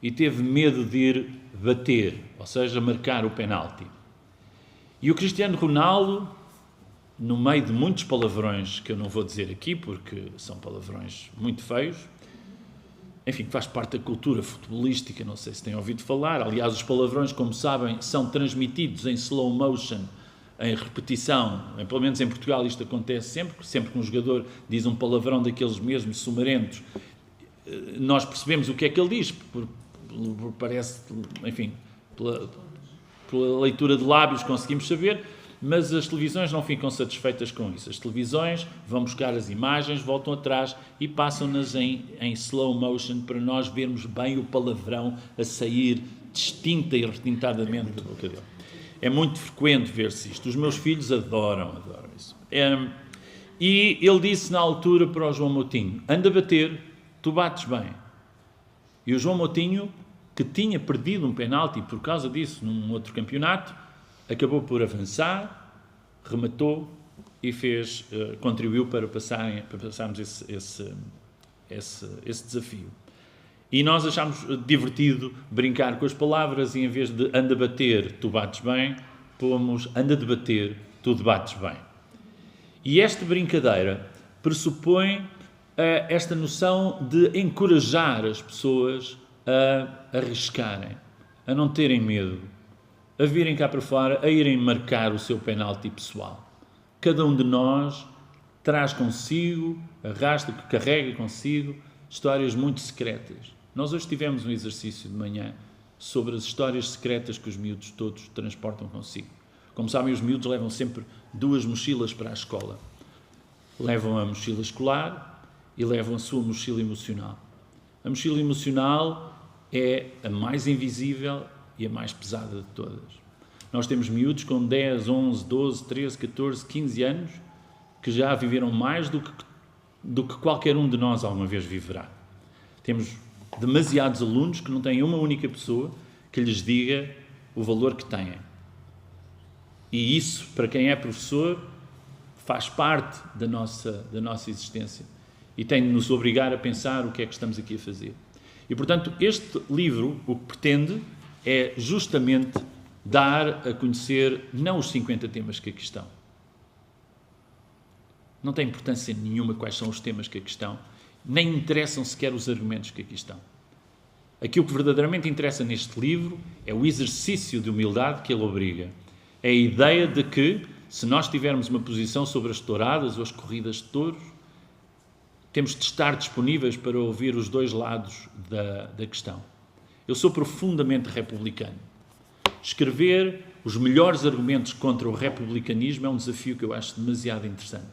E teve medo de ir bater, ou seja, marcar o penalti. E o Cristiano Ronaldo, no meio de muitos palavrões, que eu não vou dizer aqui, porque são palavrões muito feios, enfim, que faz parte da cultura futebolística, não sei se têm ouvido falar. Aliás, os palavrões, como sabem, são transmitidos em slow motion, em repetição. Pelo menos em Portugal isto acontece sempre que um jogador diz um palavrão daqueles mesmos sumarentos, nós percebemos o que é que ele diz, parece, enfim, pela leitura de lábios conseguimos saber, mas as televisões não ficam satisfeitas com isso. As televisões vão buscar as imagens, voltam atrás e passam-nas em slow motion para nós vermos bem o palavrão a sair distinta e retintadamente da boca dele. É muito frequente ver-se isto. Os meus filhos adoram isso. E ele disse na altura para o João Moutinho: "Anda a bater, tu bates bem." E o João Moutinho, que tinha perdido um penalti por causa disso num outro campeonato, acabou por avançar, rematou e contribuiu para passarmos esse desafio. E nós achámos divertido brincar com as palavras e, em vez de "anda a bater, tu bates bem", pomos "anda a debater, tu debates bem". E esta brincadeira pressupõe esta noção de encorajar as pessoas a arriscarem, a não terem medo, a virem cá para fora, a irem marcar o seu penalti pessoal. Cada um de nós traz consigo, carrega consigo histórias muito secretas. Nós hoje tivemos um exercício de manhã sobre as histórias secretas que os miúdos todos transportam consigo. Como sabem, os miúdos levam sempre 2 mochilas para a escola. Levam a mochila escolar e levam a sua mochila emocional. A mochila emocional é a mais invisível e a mais pesada de todas. Nós temos miúdos com 10, 11, 12, 13, 14, 15 anos que já viveram mais do que qualquer um de nós alguma vez viverá. Temos demasiados alunos que não têm uma única pessoa que lhes diga o valor que têm. E isso, para quem é professor, faz parte da nossa existência e tem de nos obrigar a pensar o que é que estamos aqui a fazer. E, portanto, este livro o que pretende é justamente dar a conhecer não os 50 temas que aqui estão. Não tem importância nenhuma quais são os temas que aqui estão, nem interessam sequer os argumentos que aqui estão. Aquilo que verdadeiramente interessa neste livro é o exercício de humildade que ele obriga. É a ideia de que, se nós tivermos uma posição sobre as touradas ou as corridas de touros, temos de estar disponíveis para ouvir os 2 lados da questão. Eu sou profundamente republicano. Escrever os melhores argumentos contra o republicanismo é um desafio que eu acho demasiado interessante.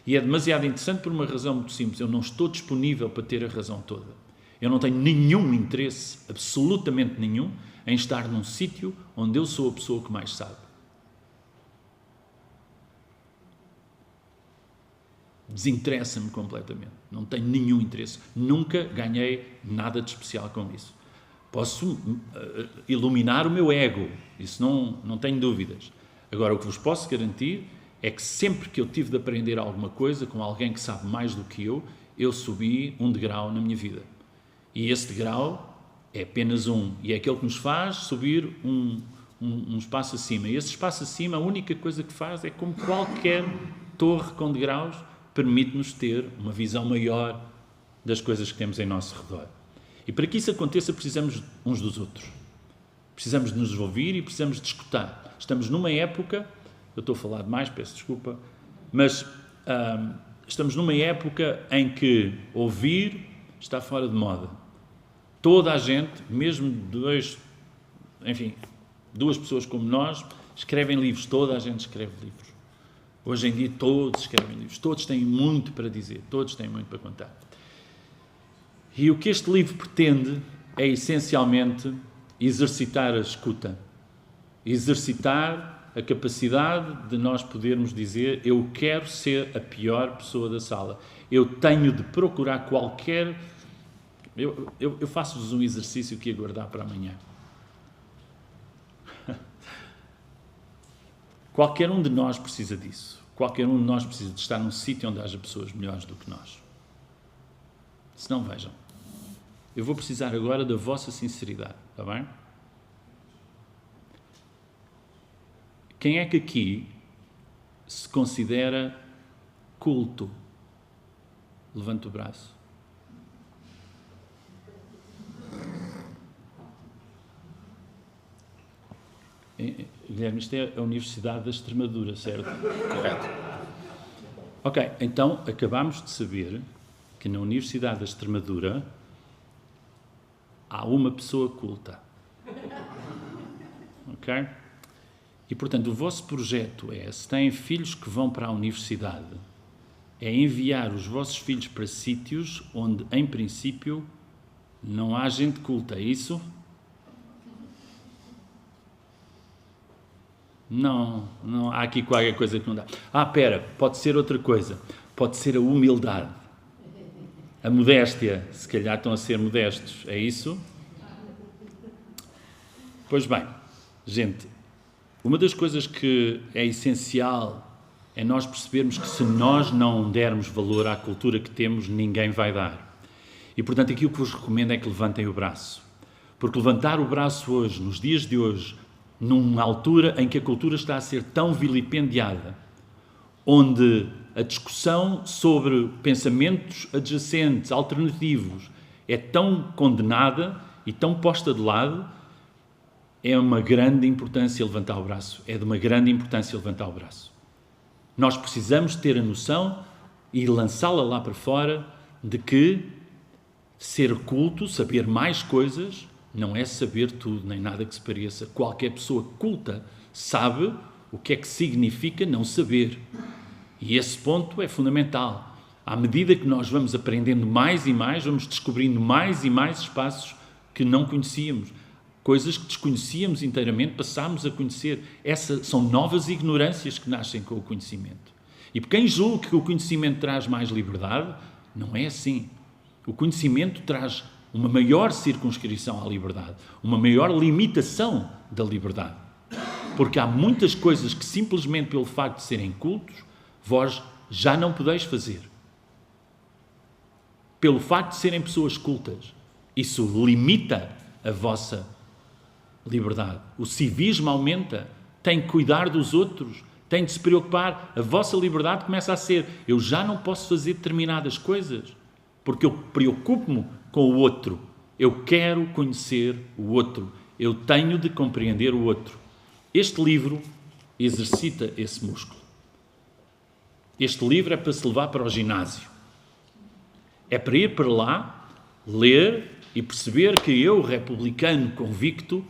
E é demasiado interessante por uma razão muito simples. Eu não estou disponível para ter a razão toda. Eu não tenho nenhum interesse, absolutamente nenhum, em estar num sítio onde eu sou a pessoa que mais sabe. Desinteressa-me completamente. Não tenho nenhum interesse. Nunca ganhei nada de especial com isso. Posso iluminar o meu ego. Isso não tenho dúvidas. Agora, o que vos posso garantir é que sempre que eu tive de aprender alguma coisa com alguém que sabe mais do que eu subi um degrau na minha vida. E esse degrau é apenas um. E é aquele que nos faz subir um espaço acima. E esse espaço acima, a única coisa que faz é como qualquer torre com degraus, permite-nos ter uma visão maior das coisas que temos em nosso redor. E para que isso aconteça, precisamos uns dos outros. Precisamos de nos ouvir e precisamos de escutar. Estamos numa época, eu estou a falar demais, peço desculpa, mas estamos numa época em que ouvir está fora de moda. Toda a gente, mesmo duas pessoas como nós, escrevem livros. Toda a gente escreve livros. Hoje em dia todos escrevem livros. Todos têm muito para dizer. Todos têm muito para contar. E o que este livro pretende é, essencialmente, exercitar a escuta. Exercitar a capacidade de nós podermos dizer: eu quero ser a pior pessoa da sala. Eu tenho de procurar qualquer... Eu faço-vos um exercício que ia guardar para amanhã. Qualquer um de nós precisa disso. Qualquer um de nós precisa de estar num sítio onde haja pessoas melhores do que nós. Se não, vejam. Eu vou precisar agora da vossa sinceridade, está bem? Quem é que aqui se considera culto? Levante o braço. Guilherme, isto é a Universidade da Extremadura, certo? Correto. Ok, então acabamos de saber que na Universidade da Extremadura há uma pessoa culta. Ok? E, portanto, o vosso projeto é, se têm filhos que vão para a universidade, é enviar os vossos filhos para sítios onde, em princípio, não há gente culta. É isso? Não, há aqui qualquer coisa que não dá. Espera, pode ser outra coisa. Pode ser a humildade. A modéstia. Se calhar estão a ser modestos. É isso? Pois bem, gente, uma das coisas que é essencial é nós percebermos que se nós não dermos valor à cultura que temos, ninguém vai dar. E, portanto, aqui o que vos recomendo é que levantem o braço. Porque levantar o braço hoje, nos dias de hoje, numa altura em que a cultura está a ser tão vilipendiada, onde a discussão sobre pensamentos adjacentes, alternativos, é tão condenada e tão posta de lado, é uma grande importância levantar o braço. É de uma grande importância levantar o braço. Nós precisamos ter a noção e lançá-la lá para fora de que ser culto, saber mais coisas, não é saber tudo, nem nada que se pareça. Qualquer pessoa culta sabe o que é que significa não saber. E esse ponto é fundamental. À medida que nós vamos aprendendo mais e mais, vamos descobrindo mais e mais espaços que não conhecíamos. Coisas que desconhecíamos inteiramente, passámos a conhecer. Essas são novas ignorâncias que nascem com o conhecimento. E por quem julga que o conhecimento traz mais liberdade, não é assim. O conhecimento traz uma maior circunscrição à liberdade, uma maior limitação da liberdade. Porque há muitas coisas que simplesmente pelo facto de serem cultos, vós já não podeis fazer. Pelo facto de serem pessoas cultas, isso limita a vossa liberdade. O civismo aumenta, tem que cuidar dos outros, tem de se preocupar. A vossa liberdade começa a ser: eu já não posso fazer determinadas coisas, porque eu preocupo-me com o outro. Eu quero conhecer o outro. Eu tenho de compreender o outro. Este livro exercita esse músculo. Este livro é para se levar para o ginásio. É para ir para lá, ler e perceber que eu, republicano convicto,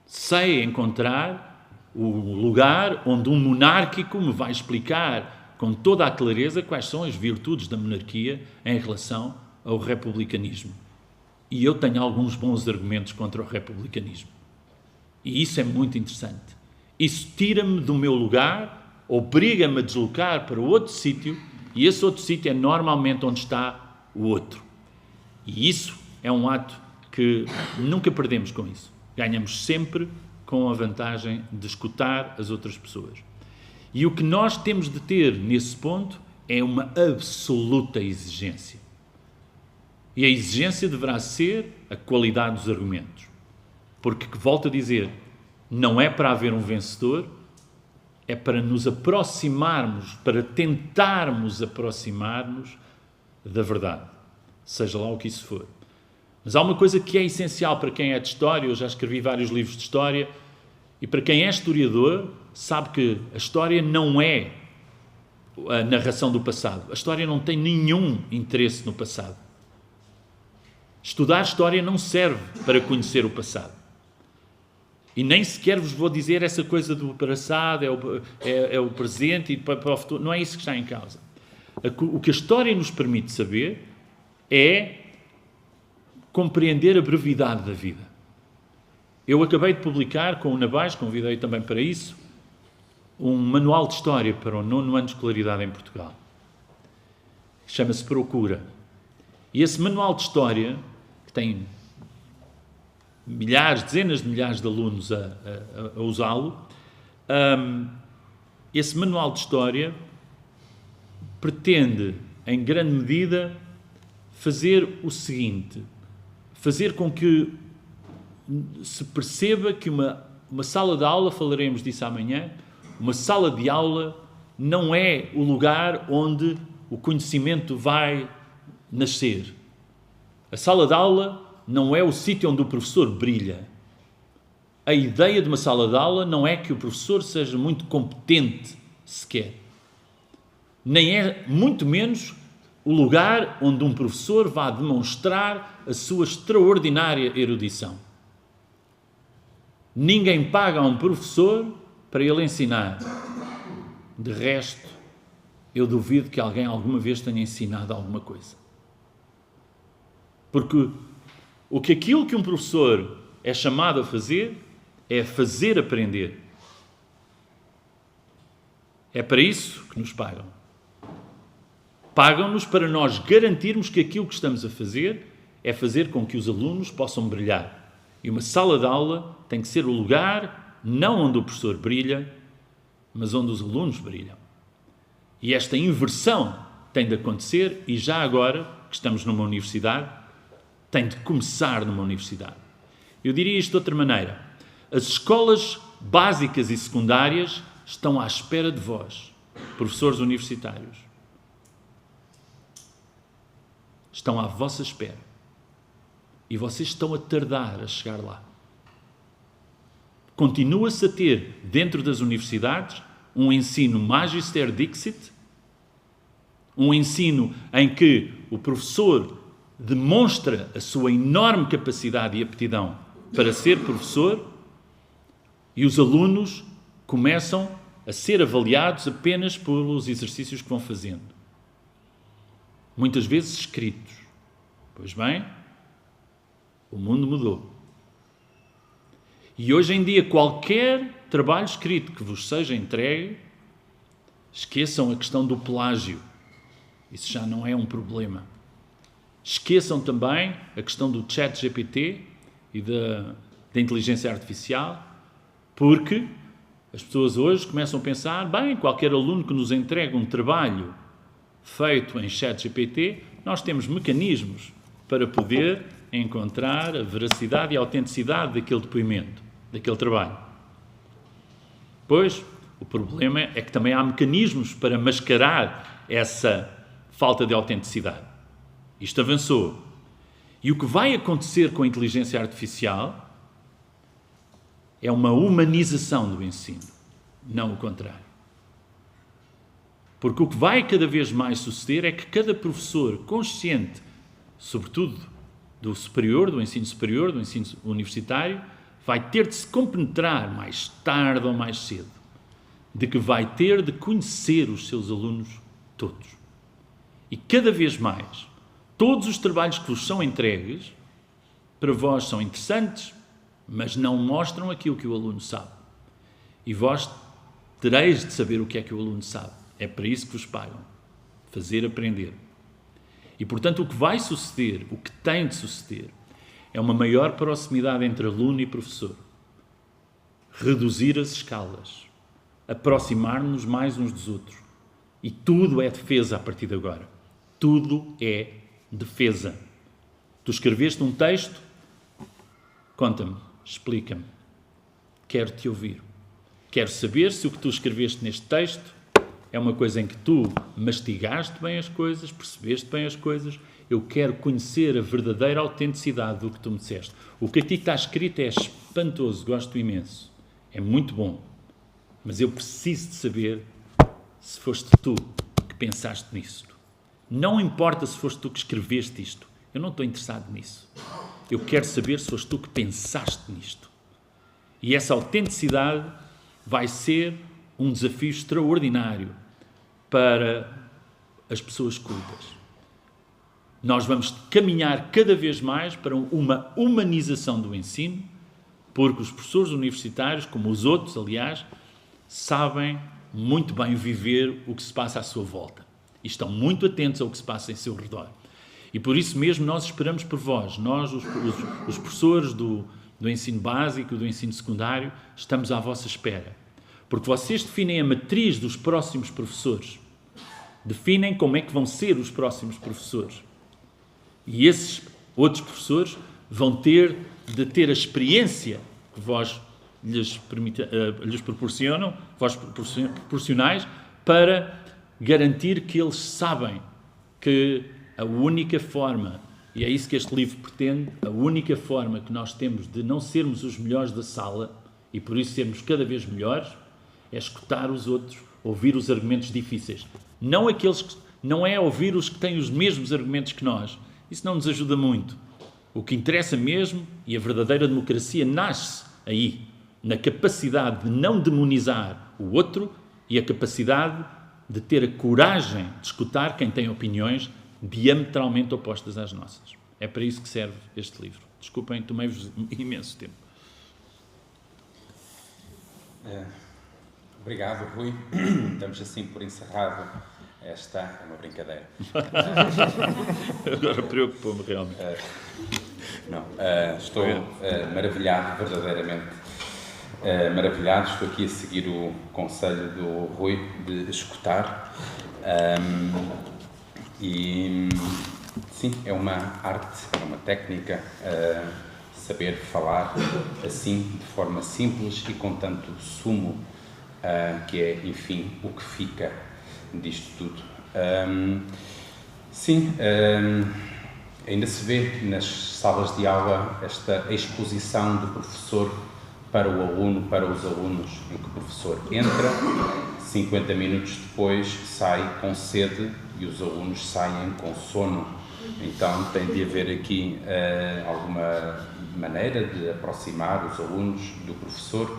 sei encontrar o lugar onde um monárquico me vai explicar com toda a clareza quais são as virtudes da monarquia em relação ao republicanismo. E eu tenho alguns bons argumentos contra o republicanismo. E isso é muito interessante. Isso tira-me do meu lugar, obriga-me a deslocar para outro sítio, e esse outro sítio é normalmente onde está o outro. E isso é um ato que nunca perdemos com isso. Ganhamos sempre com a vantagem de escutar as outras pessoas. E o que nós temos de ter nesse ponto é uma absoluta exigência. E a exigência deverá ser a qualidade dos argumentos. Porque, volto a dizer, não é para haver um vencedor, é para nos aproximarmos, para tentarmos aproximar-nos da verdade, seja lá o que isso for. Mas há uma coisa que é essencial para quem é de história, eu já escrevi vários livros de história, e para quem é historiador, sabe que a história não é a narração do passado. A história não tem nenhum interesse no passado. Estudar história não serve para conhecer o passado. E nem sequer vos vou dizer essa coisa do passado, é o presente e para o futuro. Não é isso que está em causa. O que a história nos permite saber é compreender a brevidade da vida. Eu acabei de publicar com o Nabais, convidei também para isso, um manual de história para o 9º ano de escolaridade em Portugal. Chama-se Procura. E esse manual de história, que tem milhares, dezenas de milhares de alunos a usá-lo, esse manual de história pretende, em grande medida, fazer o seguinte, fazer com que se perceba que uma sala de aula, falaremos disso amanhã, uma sala de aula não é o lugar onde o conhecimento vai nascer. A sala de aula não é o sítio onde o professor brilha. A ideia de uma sala de aula não é que o professor seja muito competente sequer. Nem é, muito menos, o lugar onde um professor vá demonstrar a sua extraordinária erudição. Ninguém paga a um professor para ele ensinar. De resto, eu duvido que alguém alguma vez tenha ensinado alguma coisa. Porque aquilo que um professor é chamado a fazer é fazer aprender. É para isso que nos pagam. Pagam-nos para nós garantirmos que aquilo que estamos a fazer é fazer com que os alunos possam brilhar. E uma sala de aula tem que ser o lugar, não onde o professor brilha, mas onde os alunos brilham. E esta inversão tem de acontecer, e já agora, que estamos numa universidade, tem de começar numa universidade. Eu diria isto de outra maneira. As escolas básicas e secundárias estão à espera de vós, professores universitários. Estão à vossa espera. E vocês estão a tardar a chegar lá. Continua-se a ter, dentro das universidades, um ensino Magister Dixit, um ensino em que o professor demonstra a sua enorme capacidade e aptidão para ser professor e os alunos começam a ser avaliados apenas pelos exercícios que vão fazendo. Muitas vezes escritos. Pois bem, o mundo mudou. E hoje em dia, qualquer trabalho escrito que vos seja entregue, esqueçam a questão do plágio. Isso já não é um problema. Esqueçam também a questão do ChatGPT e da inteligência artificial, porque as pessoas hoje começam a pensar, bem, qualquer aluno que nos entregue um trabalho feito em ChatGPT, nós temos mecanismos para poder encontrar a veracidade e a autenticidade daquele depoimento, daquele trabalho. Pois, o problema é que também há mecanismos para mascarar essa falta de autenticidade. Isto avançou. E o que vai acontecer com a inteligência artificial é uma humanização do ensino, não o contrário. Porque o que vai cada vez mais suceder é que cada professor consciente, sobretudo do superior, do ensino universitário, vai ter de se compenetrar mais tarde ou mais cedo de que vai ter de conhecer os seus alunos todos. E cada vez mais, todos os trabalhos que vos são entregues, para vós são interessantes, mas não mostram aquilo que o aluno sabe. E vós tereis de saber o que é que o aluno sabe. É para isso que vos pagam. Fazer aprender. E, portanto, o que vai suceder, o que tem de suceder, é uma maior proximidade entre aluno e professor. Reduzir as escalas. Aproximar-nos mais uns dos outros. E tudo é defesa a partir de agora. Tudo é defesa. Tu escreveste um texto? Conta-me, explica-me. Quero-te ouvir. Quero saber se o que tu escreveste neste texto é uma coisa em que tu mastigaste bem as coisas, percebeste bem as coisas. Eu quero conhecer a verdadeira autenticidade do que tu me disseste. O que aqui está escrito é espantoso, gosto imenso. É muito bom. Mas eu preciso de saber se foste tu que pensaste nisso. Não importa se foste tu que escreveste isto. Eu não estou interessado nisso. Eu quero saber se foste tu que pensaste nisto. E essa autenticidade vai ser um desafio extraordinário para as pessoas cultas. Nós vamos caminhar cada vez mais para uma humanização do ensino, porque os professores universitários, como os outros, aliás, sabem muito bem viver o que se passa à sua volta. E estão muito atentos ao que se passa em seu redor. E por isso mesmo nós esperamos por vós. Nós, os professores do ensino básico, do ensino secundário, estamos à vossa espera. Porque vocês definem a matriz dos próximos professores. Definem como é que vão ser os próximos professores. E esses outros professores vão ter de ter a experiência que vós lhes proporcionam, vós proporcionais, para garantir que eles sabem que a única forma, e é isso que este livro pretende, a única forma que nós temos de não sermos os melhores da sala, e por isso sermos cada vez melhores, é escutar os outros, ouvir os argumentos difíceis. Não é ouvir os que têm os mesmos argumentos que nós. Isso não nos ajuda muito. O que interessa mesmo, e a verdadeira democracia nasce aí, na capacidade de não demonizar o outro e a capacidade de ter a coragem de escutar quem tem opiniões diametralmente opostas às nossas. É para isso que serve este livro. Desculpem, tomei-vos imenso tempo. Obrigado, Rui. Estamos assim por encerrado esta... É uma brincadeira. Agora preocupa-me realmente. Estou maravilhado, verdadeiramente maravilhado. Estou aqui a seguir o conselho do Rui de escutar. E sim, é uma arte, é uma técnica, saber falar assim, de forma simples e com tanto sumo, que é, enfim, o que fica disto tudo. Ainda se vê nas salas de aula esta exposição do professor para o aluno, para os alunos, em que o professor entra, 50 minutos depois sai com sede e os alunos saem com sono. Então tem de haver aqui alguma maneira de aproximar os alunos do professor,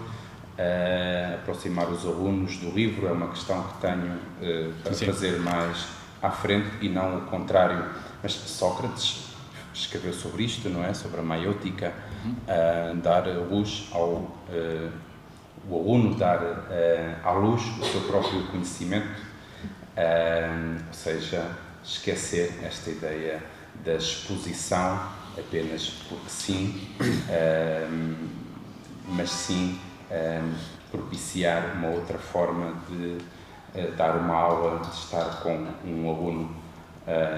aproximar os alunos do livro. É uma questão que tenho para fazer mais à frente e não o contrário. Mas Sócrates escreveu sobre isto, não é? Sobre a maiótica, dar luz ao o aluno, dar à luz o seu próprio conhecimento, ou seja, esquecer esta ideia da exposição apenas porque sim, mas sim propiciar uma outra forma de dar uma aula, de estar com um aluno,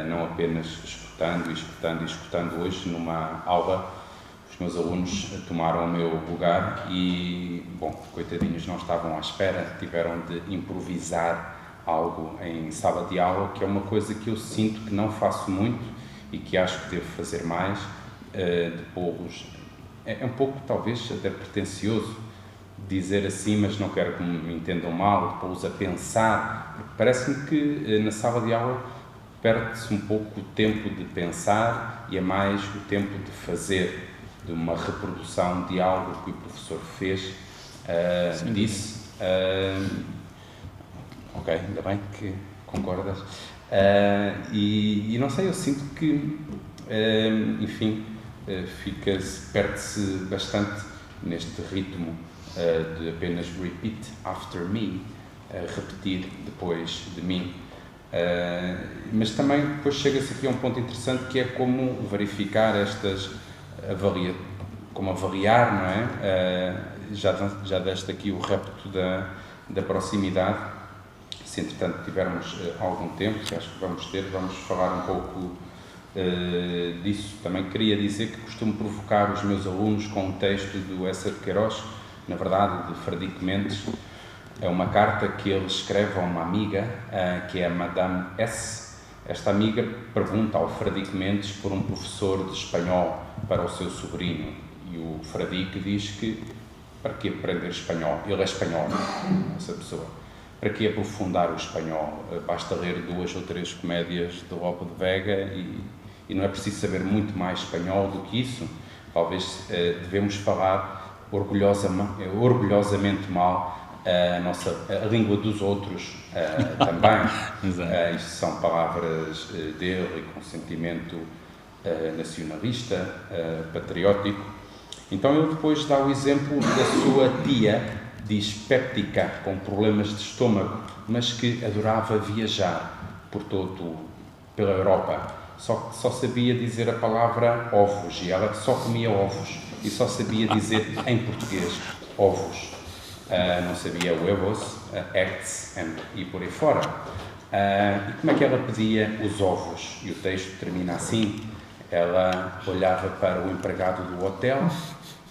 não apenas escutando. Hoje, numa aula, os meus alunos tomaram o meu lugar e, bom, coitadinhos, não estavam à espera, tiveram de improvisar algo em sala de aula, que é uma coisa que eu sinto que não faço muito e que acho que devo fazer mais, de pô-los. É um pouco, talvez, até pretencioso dizer assim, mas não quero que me entendam mal, de pô-los a pensar, porque parece-me que na sala de aula perde-se um pouco o tempo de pensar e é mais o tempo de fazer, de uma reprodução de algo que o professor fez, disse, Ok, ainda bem que concordas. E não sei, eu sinto que, enfim, perde-se bastante neste ritmo de apenas repeat after me, repetir depois de mim. Mas também depois chega-se aqui a um ponto interessante, que é como verificar como avaliar, não é? Já deste aqui o repto da proximidade. Se entretanto tivermos algum tempo, que acho que vamos falar um pouco disso. Também queria dizer que costumo provocar os meus alunos com um texto do Essa de Queiroz, na verdade, de Frederico Mendes. É uma carta que ele escreve a uma amiga, que é a Madame S. Esta amiga pergunta ao Frederico Mendes por um professor de espanhol para o seu sobrinho. E o Frederico diz que, para que aprender espanhol? Ele é espanhol, essa pessoa. Para que aprofundar o espanhol? Basta ler 2 ou 3 comédias de Lope de Vega e não é preciso saber muito mais espanhol do que isso. Talvez devemos falar orgulhosamente mal a língua dos outros também. Isto são palavras dele com sentimento nacionalista, patriótico. Então ele depois dá o exemplo da sua tia dispéptica, com problemas de estômago, mas que adorava viajar pela Europa. Só sabia dizer a palavra ovos, e ela só comia ovos, e só sabia dizer em português ovos. Não sabia huevos, eggs e por aí fora. E como é que ela pedia os ovos? E o texto termina assim: ela olhava para o empregado do hotel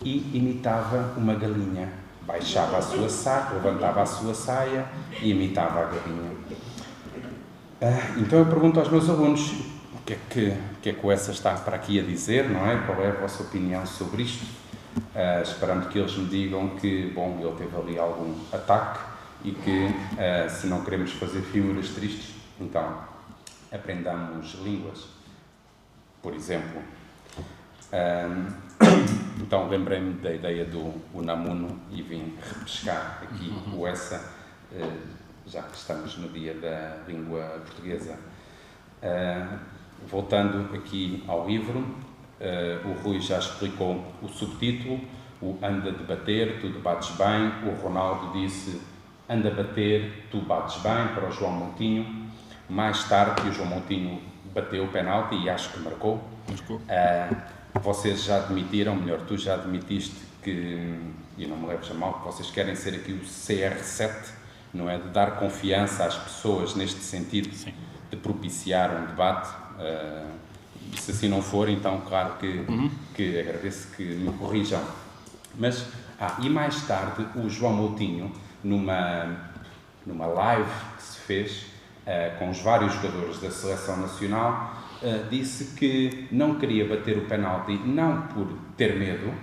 e imitava uma galinha. Baixava a sua saia, levantava a sua saia e imitava a galinha. Então eu pergunto aos meus alunos o que é que o Essa está para aqui a dizer, não é? Qual é a vossa opinião sobre isto? Esperando que eles me digam que, bom, ele teve ali algum ataque e que, se não queremos fazer figuras tristes, então aprendamos línguas, por exemplo. Então lembrei-me da ideia do Unamuno e vim repescar aqui o Essa, já que estamos no dia da língua portuguesa. Voltando aqui ao livro, o Rui já explicou o subtítulo, o anda de bater, tu bates bem. O Ronaldo disse anda a bater, tu bates bem, para o João Montinho. Mais tarde, o João Montinho bateu o penalti e acho que marcou. Vocês já admitiram, melhor, tu já admitiste que, e não me leves a mal, que vocês querem ser aqui o CR7, não é? De dar confiança às pessoas neste sentido. Sim. De propiciar um debate. E se assim não for, então claro que agradeço que me corrijam. Mas, e mais tarde, o João Moutinho, numa live que se fez com os vários jogadores da Seleção Nacional, disse que não queria bater o penalti, não por ter medo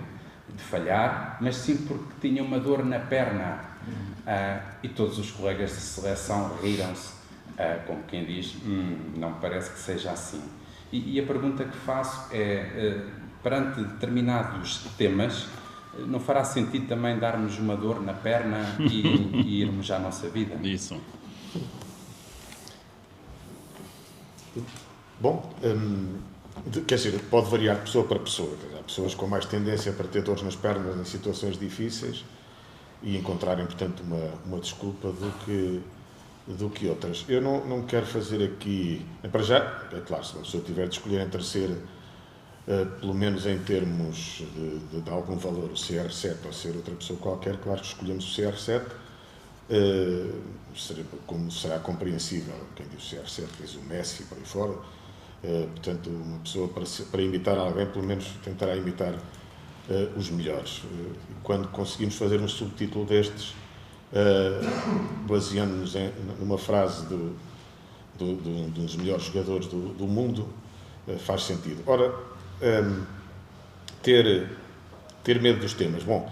de falhar, mas sim porque tinha uma dor na perna. E todos os colegas de seleção riram-se, como quem diz, não me parece que seja assim. E a pergunta que faço é, perante determinados temas, não fará sentido também darmos uma dor na perna e irmos à nossa vida? Isso. Bom, quer dizer, pode variar de pessoa para pessoa. Há pessoas com mais tendência para ter dores nas pernas em situações difíceis e encontrarem, portanto, uma desculpa do que outras. Eu não quero fazer aqui... Para já, é claro, se uma pessoa tiver de escolher entre ser, pelo menos em termos de algum valor, o CR7 ou ser outra pessoa qualquer, claro que escolhemos o CR7, como será compreensível. Quem diz o CR7 diz o Messi, por aí fora. Portanto, uma pessoa para imitar alguém, pelo menos tentará imitar os melhores. Quando conseguimos fazer um subtítulo destes, baseando-nos numa frase de um dos melhores jogadores do mundo, faz sentido. Ora, ter medo dos temas. Bom,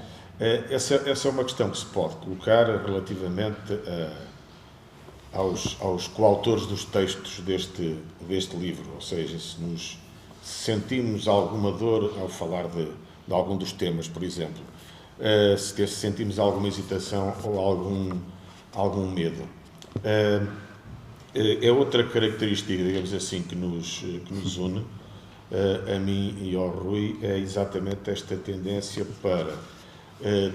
essa é uma questão que se pode colocar relativamente aos coautores dos textos deste livro, ou seja, se sentimos alguma dor ao falar de algum dos temas, por exemplo, se sentimos alguma hesitação ou algum medo. É outra característica, digamos assim, que nos une, a mim e ao Rui, é exatamente esta tendência para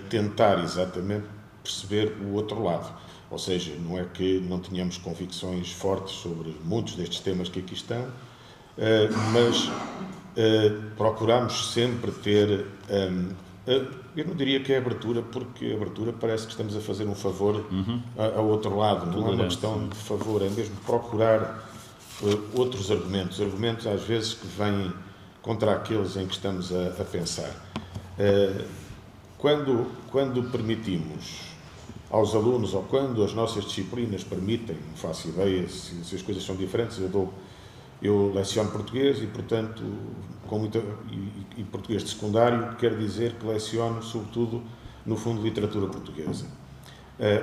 tentar exatamente perceber o outro lado. Ou seja, não é que não tenhamos convicções fortes sobre muitos destes temas que aqui estão, mas procuramos sempre ter, eu não diria que é abertura, porque a abertura parece que estamos a fazer um favor ao outro lado, não é uma questão de favor, é mesmo procurar outros argumentos às vezes que vêm contra aqueles em que estamos a pensar. Quando permitimos aos alunos, ou quando as nossas disciplinas permitem, não faço ideia se as coisas são diferentes, eu leciono português e, portanto, e português de secundário, quer dizer que leciono, sobretudo, no fundo, literatura portuguesa.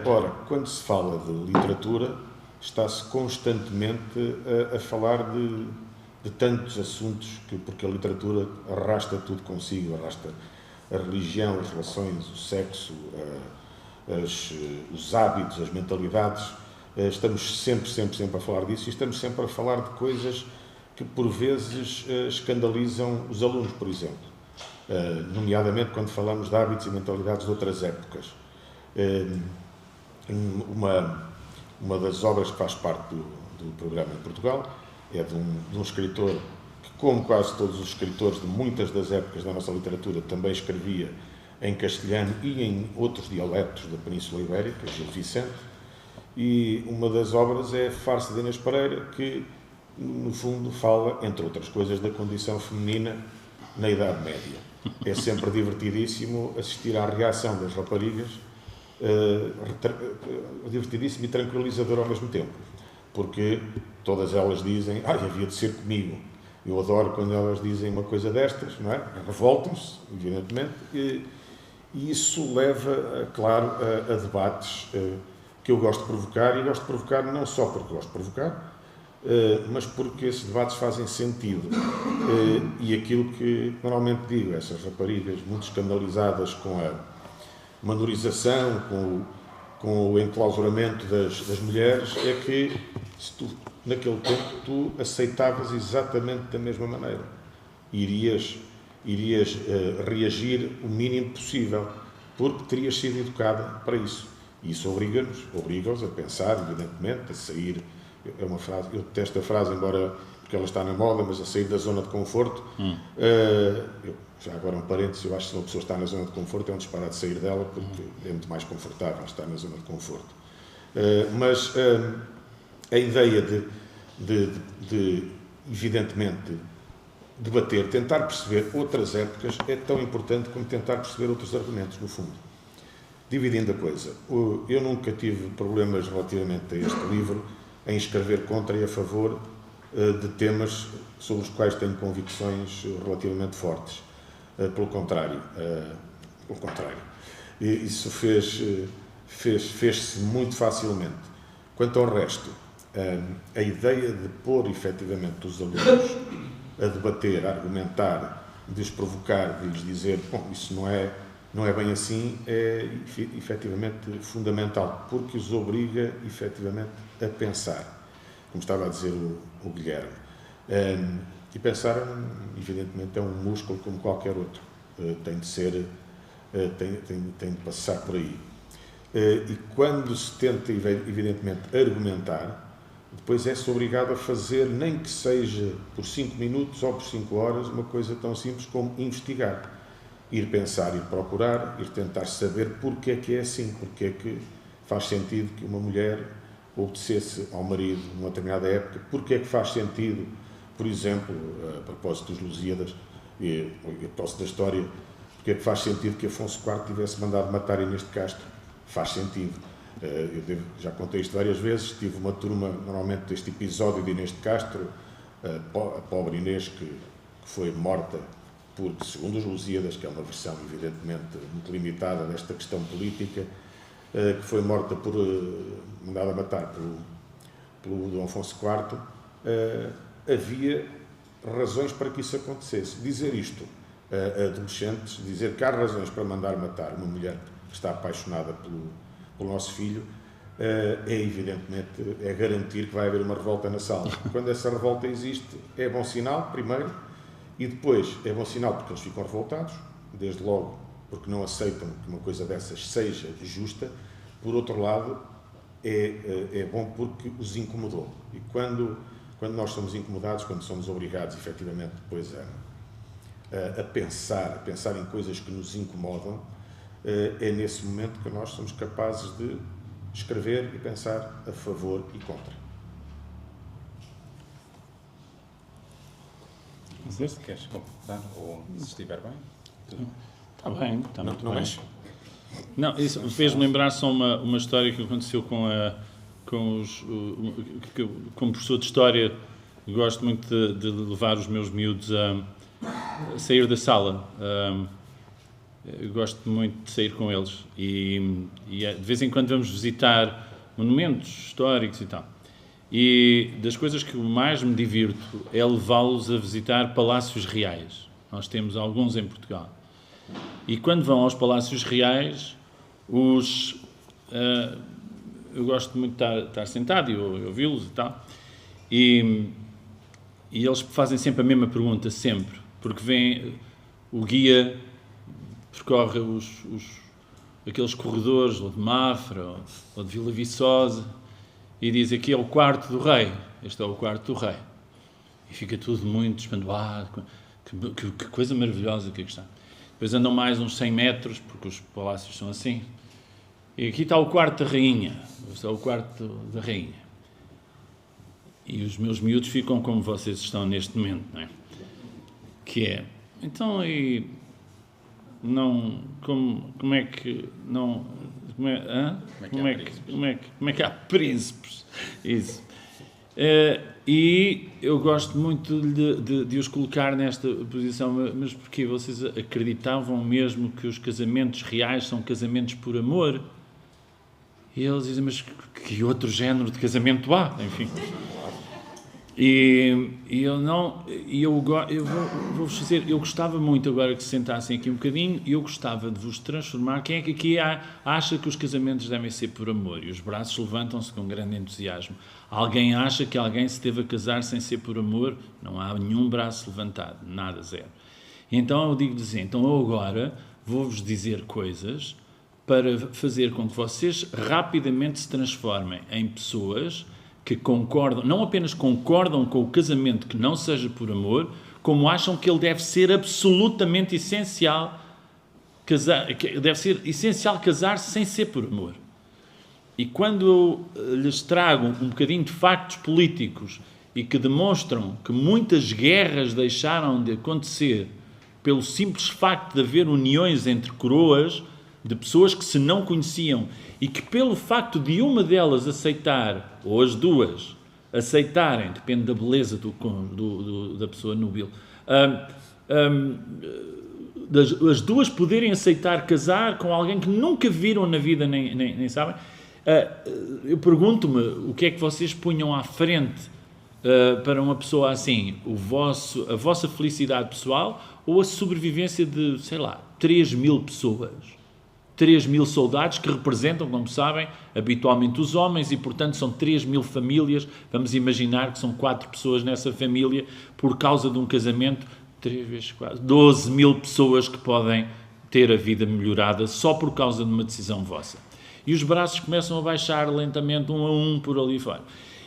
Ora, quando se fala de literatura, está-se constantemente a falar de tantos assuntos, porque a literatura arrasta tudo consigo, arrasta a religião, as relações, o sexo, os hábitos, as mentalidades. Estamos sempre a falar disso e estamos sempre a falar de coisas que por vezes escandalizam os alunos, por exemplo, nomeadamente quando falamos de hábitos e mentalidades de outras épocas. Uma das obras que faz parte do programa em Portugal é de um escritor que, como quase todos os escritores de muitas das épocas da nossa literatura, também escrevia em castelhano e em outros dialetos da Península Ibérica, Gil Vicente. E uma das obras é a Farsa de Inês Pereira, que, no fundo, fala, entre outras coisas, da condição feminina na Idade Média. É sempre divertidíssimo assistir à reação das raparigas, divertidíssimo e tranquilizador ao mesmo tempo, porque todas elas dizem, havia de ser comigo. Eu adoro quando elas dizem uma coisa destas, não é? Revoltam-se, evidentemente, e isso leva, claro, a debates que eu gosto de provocar, e gosto de provocar não só porque gosto de provocar, mas porque esses debates fazem sentido. E aquilo que normalmente digo, essas raparigas muito escandalizadas com a manorização, com o enclausuramento das mulheres, é que naquele tempo tu aceitavas exatamente da mesma maneira. Irias reagir o mínimo possível, porque terias sido educada para isso. E isso obriga-os a pensar, evidentemente, a sair. É uma frase, eu detesto a frase, embora porque ela está na moda, mas a sair da zona de conforto. Já agora um parênteses, eu acho que se uma pessoa está na zona de conforto é um disparate de sair dela, porque é muito mais confortável estar na zona de conforto. Mas a ideia de evidentemente, debater, tentar perceber outras épocas é tão importante como tentar perceber outros argumentos, no fundo. Dividindo a coisa, eu nunca tive problemas relativamente a este livro em escrever contra e a favor de temas sobre os quais tenho convicções relativamente fortes. Pelo contrário, isso fez-se muito facilmente. Quanto ao resto, a ideia de pôr efetivamente os alunos a debater, a argumentar, de os provocar, de lhes dizer, bom, isso não é bem assim, é efetivamente fundamental, porque os obriga efetivamente a pensar, como estava a dizer o Guilherme. E pensar, evidentemente, é um músculo como qualquer outro, tem de passar por aí. E quando se tenta, evidentemente, argumentar, depois é-se obrigado a fazer, nem que seja por 5 minutos ou por 5 horas, uma coisa tão simples como investigar. Ir pensar, ir procurar, ir tentar saber porque é que é assim, porque é que faz sentido que uma mulher obedecesse ao marido numa determinada época, porque é que faz sentido, por exemplo, a propósito dos Lusíadas, e a propósito da história, porque é que faz sentido que Afonso IV tivesse mandado matar Inês de Castro? Faz sentido. Já contei isto várias vezes, tive uma turma, normalmente, deste episódio de Inês de Castro, a pobre Inês, que foi morta por, segundo os Lusíadas, que é uma versão, evidentemente, muito limitada desta questão política, que foi morta mandada matar pelo Dom Afonso IV, havia razões para que isso acontecesse. Dizer isto a adolescentes, dizer que há razões para mandar matar uma mulher que está apaixonada pelo nosso filho, evidentemente garantir que vai haver uma revolta na sala. Quando essa revolta existe, é bom sinal, primeiro, e depois é bom sinal porque eles ficam revoltados, desde logo porque não aceitam que uma coisa dessas seja justa. Por outro lado, é bom porque os incomodou. E quando nós somos incomodados, quando somos obrigados, efetivamente, depois a pensar em coisas que nos incomodam, é nesse momento que nós somos capazes de escrever e pensar a favor e contra. Se queres completar, ou se estiver bem? Está bem, está muito bem. Mexe? Não, isso fez-me lembrar só uma história que aconteceu como professor de História. Gosto muito de levar os meus miúdos a sair da sala. Eu gosto muito de sair com eles e de vez em quando vamos visitar monumentos históricos e tal. E das coisas que mais me divirto é levá-los a visitar palácios reais. Nós temos alguns em Portugal. E quando vão aos palácios reais, eu gosto muito de estar sentado e ouvi-los e tal, e eles fazem sempre a mesma pergunta, sempre, porque vem o guia, percorre aqueles corredores, ou de Mafra, ou de Vila Viçosa, e diz: aqui é o quarto do rei, este é o quarto do rei. E fica tudo muito espantoado, que coisa maravilhosa que está. Depois andam mais uns 100 metros, porque os palácios são assim. E aqui está o quarto da rainha. Este é o quarto da rainha. E os meus miúdos ficam como vocês estão neste momento, não é? Que é, então, e não, como é que não, como é que há príncipes? Isso. E eu gosto muito de os colocar nesta posição, mas porque vocês acreditavam mesmo que os casamentos reais são casamentos por amor? E eles dizem: mas que outro género de casamento há? Enfim. Vou-vos dizer, eu gostava muito agora que se sentassem aqui um bocadinho, eu gostava de vos transformar. Quem é que aqui acha que os casamentos devem ser por amor? E os braços levantam-se com grande entusiasmo. Alguém acha que alguém se deve casar sem ser por amor? Não há nenhum braço levantado, nada, zero. Então eu digo-lhes: então eu agora vou-vos dizer coisas para fazer com que vocês rapidamente se transformem em pessoas que concordam, não apenas concordam com o casamento que não seja por amor, como acham que ele deve ser absolutamente essencial casar-se sem ser por amor. E quando eu lhes trago um bocadinho de factos políticos e que demonstram que muitas guerras deixaram de acontecer pelo simples facto de haver uniões entre coroas, de pessoas que se não conheciam, e que pelo facto de uma delas aceitar, ou as duas aceitarem, depende da beleza da pessoa núbil, as duas poderem aceitar casar com alguém que nunca viram na vida, nem sabem, eu pergunto-me o que é que vocês punham à frente para uma pessoa assim, a vossa felicidade pessoal ou a sobrevivência de, 3.000 pessoas? 3.000 soldados que representam, como sabem, habitualmente os homens e, portanto, são 3.000 famílias. Vamos imaginar que são 4 pessoas nessa família por causa de um casamento, 3 vezes 4, 12.000 pessoas que podem ter a vida melhorada só por causa de uma decisão vossa. E os braços começam a baixar lentamente, um a um, por ali fora.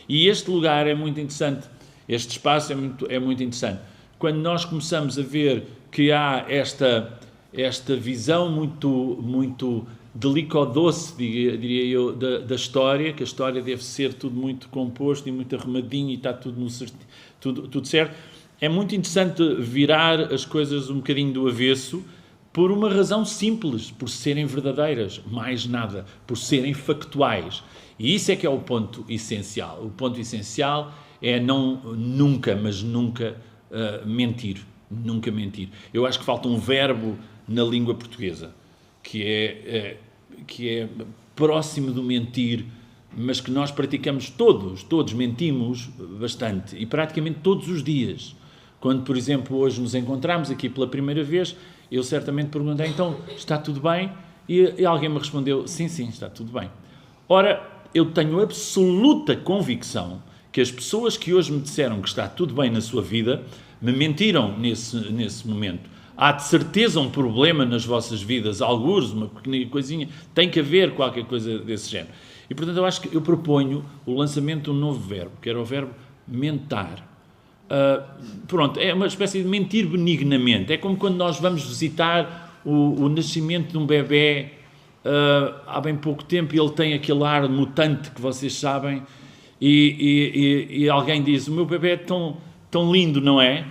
E este lugar é muito interessante, este espaço é muito interessante. Quando nós começamos a ver que há esta visão muito delicadoce, diria eu, da história, que a história deve ser tudo muito composto e muito arrumadinho e está tudo certo. É muito interessante virar as coisas um bocadinho do avesso por uma razão simples, por serem verdadeiras, mais nada, por serem factuais. E isso é que é o ponto essencial. O ponto essencial é nunca mentir. Nunca mentir. Eu acho que falta um verbo na língua portuguesa que é próximo do mentir, mas que nós praticamos todos mentimos bastante e praticamente todos os dias. Quando, por exemplo, hoje nos encontramos aqui pela primeira vez, eu certamente perguntei: então, está tudo bem? E alguém me respondeu: sim, está tudo bem. Ora, eu tenho absoluta convicção que as pessoas que hoje me disseram que está tudo bem na sua vida, me mentiram nesse momento. Há de certeza um problema nas vossas vidas, algures, uma pequena coisinha, tem que haver qualquer coisa desse género. E, portanto, eu proponho o lançamento de um novo verbo, que era o verbo mentar. Pronto, é uma espécie de mentir benignamente. É como quando nós vamos visitar o nascimento de um bebê há bem pouco tempo e ele tem aquele ar mutante que vocês sabem e alguém diz, o meu bebê é tão lindo, não é?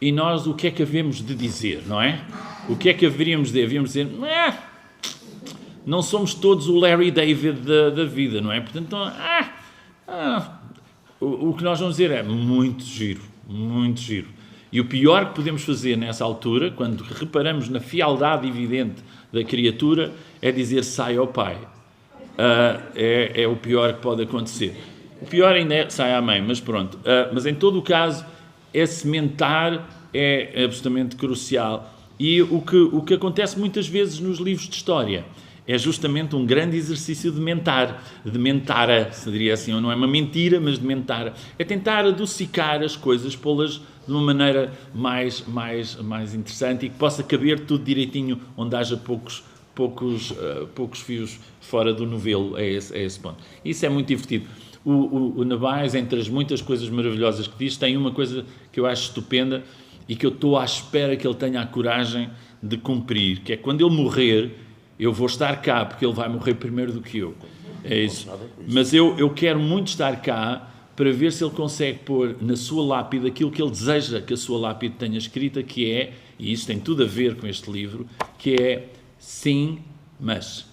E nós o que é que havemos de dizer, não é? O que é que haveríamos de dizer? Não somos todos o Larry David da vida, não é? Portanto, o que nós vamos dizer é muito giro, muito giro. E o pior que podemos fazer nessa altura, quando reparamos na fealdade evidente da criatura, é dizer sai ao pai. É o pior que pode acontecer. O pior ainda é sai à mãe, mas pronto. Mas em todo o caso, esse mentar é absolutamente crucial. E o que acontece muitas vezes nos livros de história é justamente um grande exercício de mentar, se diria assim, ou não é uma mentira, mas de mentar. É tentar adocicar as coisas, pô-las de uma maneira mais interessante e que possa caber tudo direitinho, onde haja poucos fios fora do novelo, é esse ponto. Isso é muito divertido. O Navais, entre as muitas coisas maravilhosas que diz, tem uma coisa que eu acho estupenda e que eu estou à espera que ele tenha a coragem de cumprir, que é quando ele morrer, eu vou estar cá, porque ele vai morrer primeiro do que eu. É isso. Mas eu quero muito estar cá para ver se ele consegue pôr na sua lápide aquilo que ele deseja que a sua lápide tenha escrita, que é, e isso tem tudo a ver com este livro, que é sim, mas.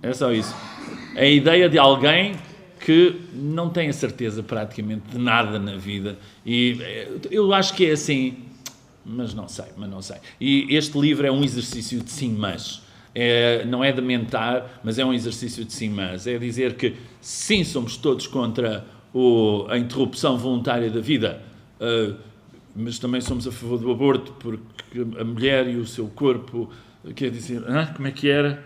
É só isso. A ideia de alguém que não tem a certeza praticamente de nada na vida. E eu acho que é assim, mas não sei. E este livro é um exercício de sim, mas. Não é de mentar, mas é um exercício de sim, mas. É dizer que sim, somos todos contra a interrupção voluntária da vida, mas também somos a favor do aborto, porque a mulher e o seu corpo, quer dizer, como é que era?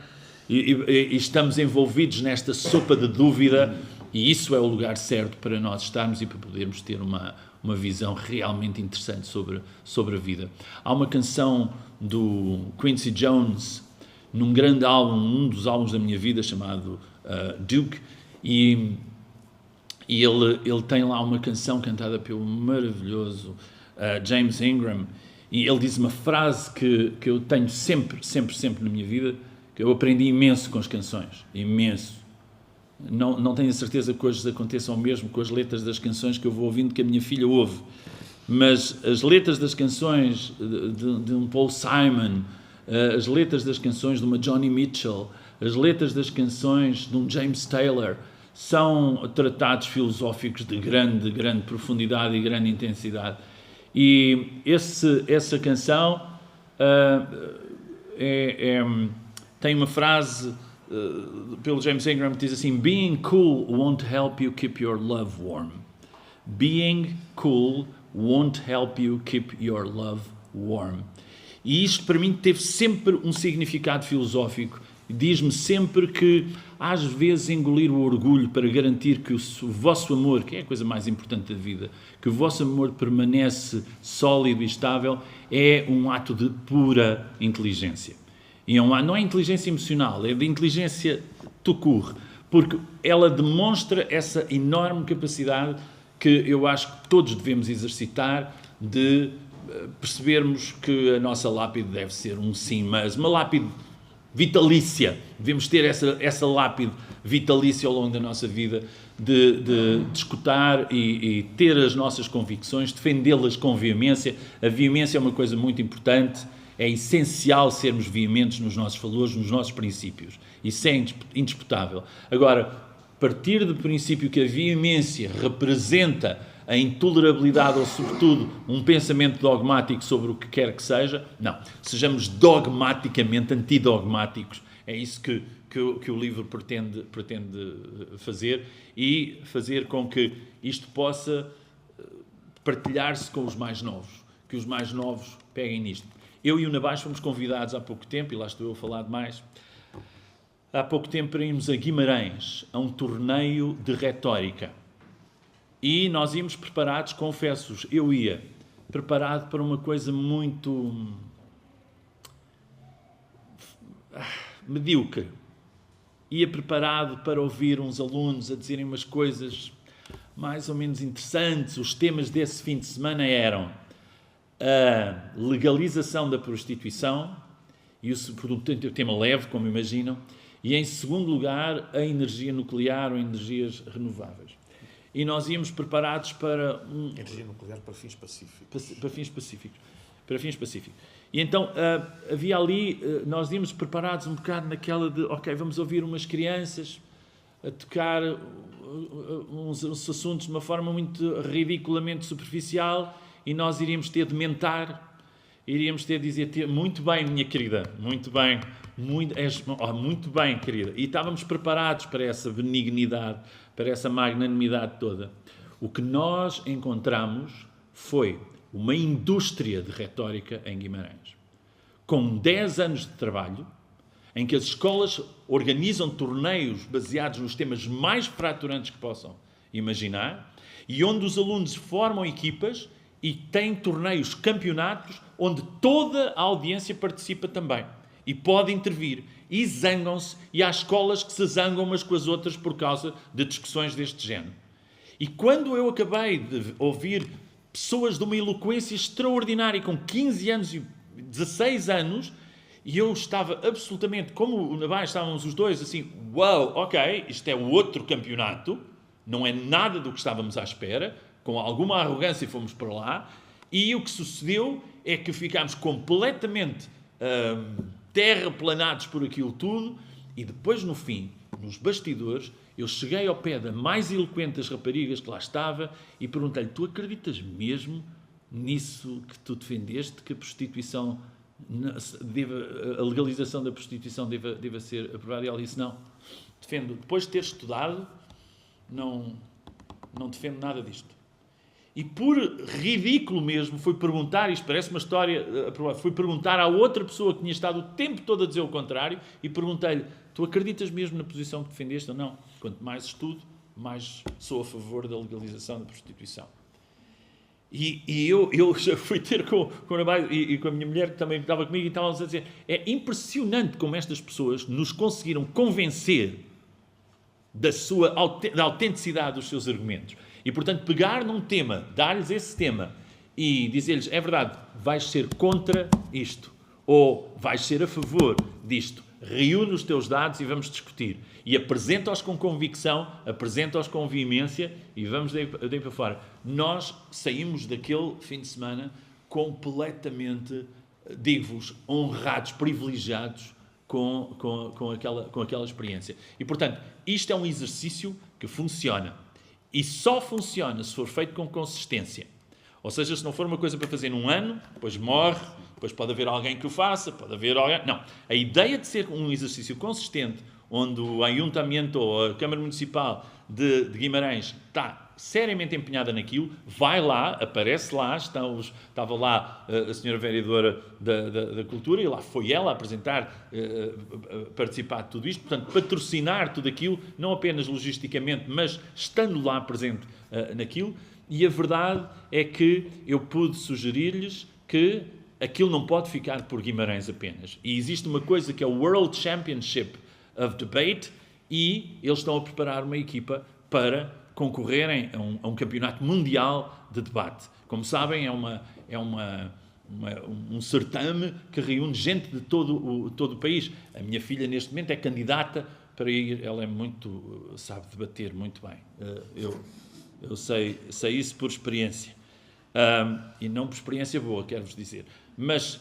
E estamos envolvidos nesta sopa de dúvida, e isso é o lugar certo para nós estarmos e para podermos ter uma visão realmente interessante sobre a vida. Há uma canção do Quincy Jones, num grande álbum, um dos álbuns da minha vida, chamado Duke, e ele tem lá uma canção cantada pelo maravilhoso James Ingram, e ele diz uma frase que eu tenho sempre na minha vida, que eu aprendi imenso com as canções, imenso. Não tenho a certeza que hoje aconteça o mesmo com as letras das canções que eu vou ouvindo, que a minha filha ouve, mas as letras das canções de um Paul Simon, as letras das canções de uma Joni Mitchell, as letras das canções de um James Taylor, são tratados filosóficos de grande profundidade e grande intensidade. E essa canção tem uma frase pelo James Ingram que diz assim: Being cool won't help you keep your love warm. Being cool won't help you keep your love warm. E isto para mim teve sempre um significado filosófico. Diz-me sempre que às vezes engolir o orgulho para garantir que o vosso amor, que é a coisa mais importante da vida, que o vosso amor permanece sólido e estável, é um ato de pura inteligência. E não é inteligência emocional, é de inteligência tout court, porque ela demonstra essa enorme capacidade que eu acho que todos devemos exercitar de percebermos que a nossa lápide deve ser um sim, mas uma lápide vitalícia. Devemos ter essa lápide vitalícia ao longo da nossa vida de escutar e ter as nossas convicções, defendê-las com veemência. A veemência é uma coisa muito importante. É essencial sermos veementes nos nossos valores, nos nossos princípios. Isso é indisputável. Agora, partir do princípio que a veemência representa a intolerabilidade ou, sobretudo, um pensamento dogmático sobre o que quer que seja, não. Sejamos dogmaticamente antidogmáticos. É isso que o livro pretende fazer, e fazer com que isto possa partilhar-se com os mais novos, que os mais novos peguem nisto. Eu e o Navais fomos convidados há pouco tempo, e lá estou eu a falar demais, há pouco tempo íamos a Guimarães, a um torneio de retórica. E nós íamos preparados, confesso-vos, eu ia preparado para uma coisa muito medíocre. Ia preparado para ouvir uns alunos a dizerem umas coisas mais ou menos interessantes. Os temas desse fim de semana eram a legalização da prostituição, e o tema leve, como imaginam, e em segundo lugar a energia nuclear ou energias renováveis. E nós íamos preparados para... Energia nuclear para fins pacíficos. Para fins pacíficos. E então havia ali, nós íamos preparados um bocado naquela de, ok, vamos ouvir umas crianças a tocar uns assuntos de uma forma muito ridiculamente superficial, e nós iríamos ter de mentar, iríamos ter de dizer, muito bem, minha querida, muito bem, muito bem, querida. E estávamos preparados para essa benignidade, para essa magnanimidade toda. O que nós encontramos foi uma indústria de retórica em Guimarães, com 10 anos de trabalho, em que as escolas organizam torneios baseados nos temas mais fraturantes que possam imaginar, e onde os alunos formam equipas e têm torneios, campeonatos, onde toda a audiência participa também e pode intervir. E zangam-se, e há escolas que se zangam umas com as outras por causa de discussões deste género. E quando eu acabei de ouvir pessoas de uma eloquência extraordinária, com 15 anos e 16 anos, e eu estava absolutamente, como o Navais, estávamos os dois assim, uau, ok, isto é outro campeonato, não é nada do que estávamos à espera, com alguma arrogância fomos para lá, e o que sucedeu é que ficámos completamente terraplanados por aquilo tudo, e depois no fim, nos bastidores, eu cheguei ao pé da mais eloquente das raparigas que lá estava e perguntei-lhe, tu acreditas mesmo nisso que tu defendeste, que a prostituição, a legalização da prostituição deva ser aprovada? E ela disse, não, defendo, depois de ter estudado, não defendo nada disto. E por ridículo mesmo, fui perguntar, isto parece uma história, fui perguntar à outra pessoa que tinha estado o tempo todo a dizer o contrário, e perguntei-lhe, tu acreditas mesmo na posição que defendeste ou não? Quanto mais estudo, mais sou a favor da legalização da prostituição. E eu já fui ter com o Navais e com a minha mulher que também estava comigo, e estávamos a dizer, é impressionante como estas pessoas nos conseguiram convencer da autenticidade dos seus argumentos. E, portanto, pegar num tema, dar-lhes esse tema e dizer-lhes, é verdade, vais ser contra isto ou vais ser a favor disto. Reúne os teus dados e vamos discutir. E apresenta-os com convicção, apresenta-os com veemência e vamos daí para fora. Nós saímos daquele fim de semana completamente, digo-vos, honrados, privilegiados com aquela experiência. E, portanto, isto é um exercício que funciona. E só funciona se for feito com consistência. Ou seja, se não for uma coisa para fazer num ano, depois morre, depois pode haver alguém que o faça, pode haver alguém... Não. A ideia de ser um exercício consistente, onde o Ayuntamiento ou a Câmara Municipal de Guimarães está seriamente empenhada naquilo, vai lá, aparece lá, estava lá a senhora vereadora da Cultura, e lá foi ela a apresentar, participar de tudo isto, portanto, patrocinar tudo aquilo, não apenas logisticamente, mas estando lá presente naquilo, e a verdade é que eu pude sugerir-lhes que aquilo não pode ficar por Guimarães apenas. E existe uma coisa que é o World Championship of Debate, e eles estão a preparar uma equipa para concorrerem a um campeonato mundial de debate. Como sabem, é um certame que reúne gente de todo o país. A minha filha, neste momento, é candidata para ir. Ela sabe debater muito bem. Eu sei isso por experiência. E não por experiência boa, quero-vos dizer. Mas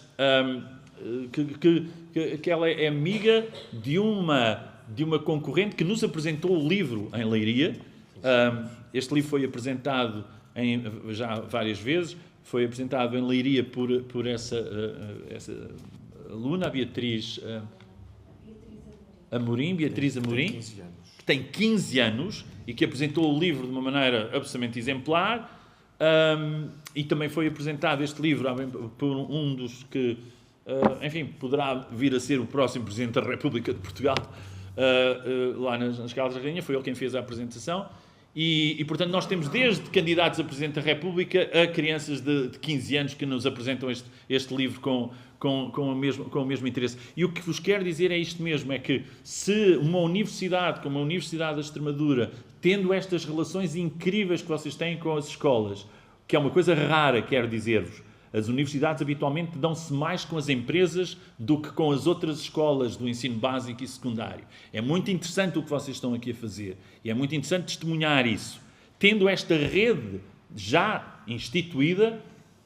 que ela é amiga de uma concorrente que nos apresentou o livro em Leiria. Este livro foi apresentado já várias vezes, foi apresentado em Leiria por essa aluna, a Beatriz Amorim, que tem 15 anos e que apresentou o livro de uma maneira absolutamente exemplar, e também foi apresentado este livro por um dos que, enfim, poderá vir a ser o próximo Presidente da República de Portugal, lá nas Caldas da Rainha, foi ele quem fez a apresentação. E, portanto, nós temos desde candidatos a Presidente da República a crianças de 15 anos que nos apresentam este livro com o mesmo interesse. E o que vos quero dizer é isto mesmo, é que se uma universidade como a Universidade da Extremadura, tendo estas relações incríveis que vocês têm com as escolas, que é uma coisa rara, quero dizer-vos, as universidades habitualmente dão-se mais com as empresas do que com as outras escolas do ensino básico e secundário. É muito interessante o que vocês estão aqui a fazer e é muito interessante testemunhar isso. Tendo esta rede já instituída,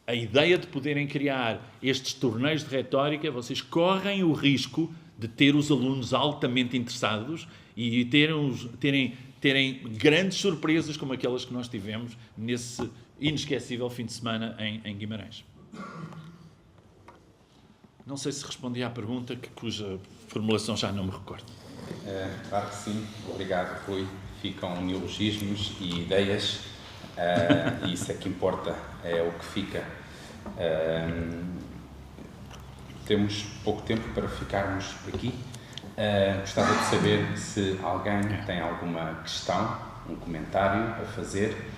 a ideia de poderem criar estes torneios de retórica, vocês correm o risco de ter os alunos altamente interessados e terem grandes surpresas como aquelas que nós tivemos nesse inesquecível fim de semana em Guimarães. Não sei se respondi à pergunta, cuja formulação já não me recordo. Claro que sim. Obrigado, Rui. Ficam neologismos e ideias, e isso é que importa, é o que fica. Temos pouco tempo para ficarmos aqui. Gostava de saber se alguém tem alguma questão, um comentário a fazer,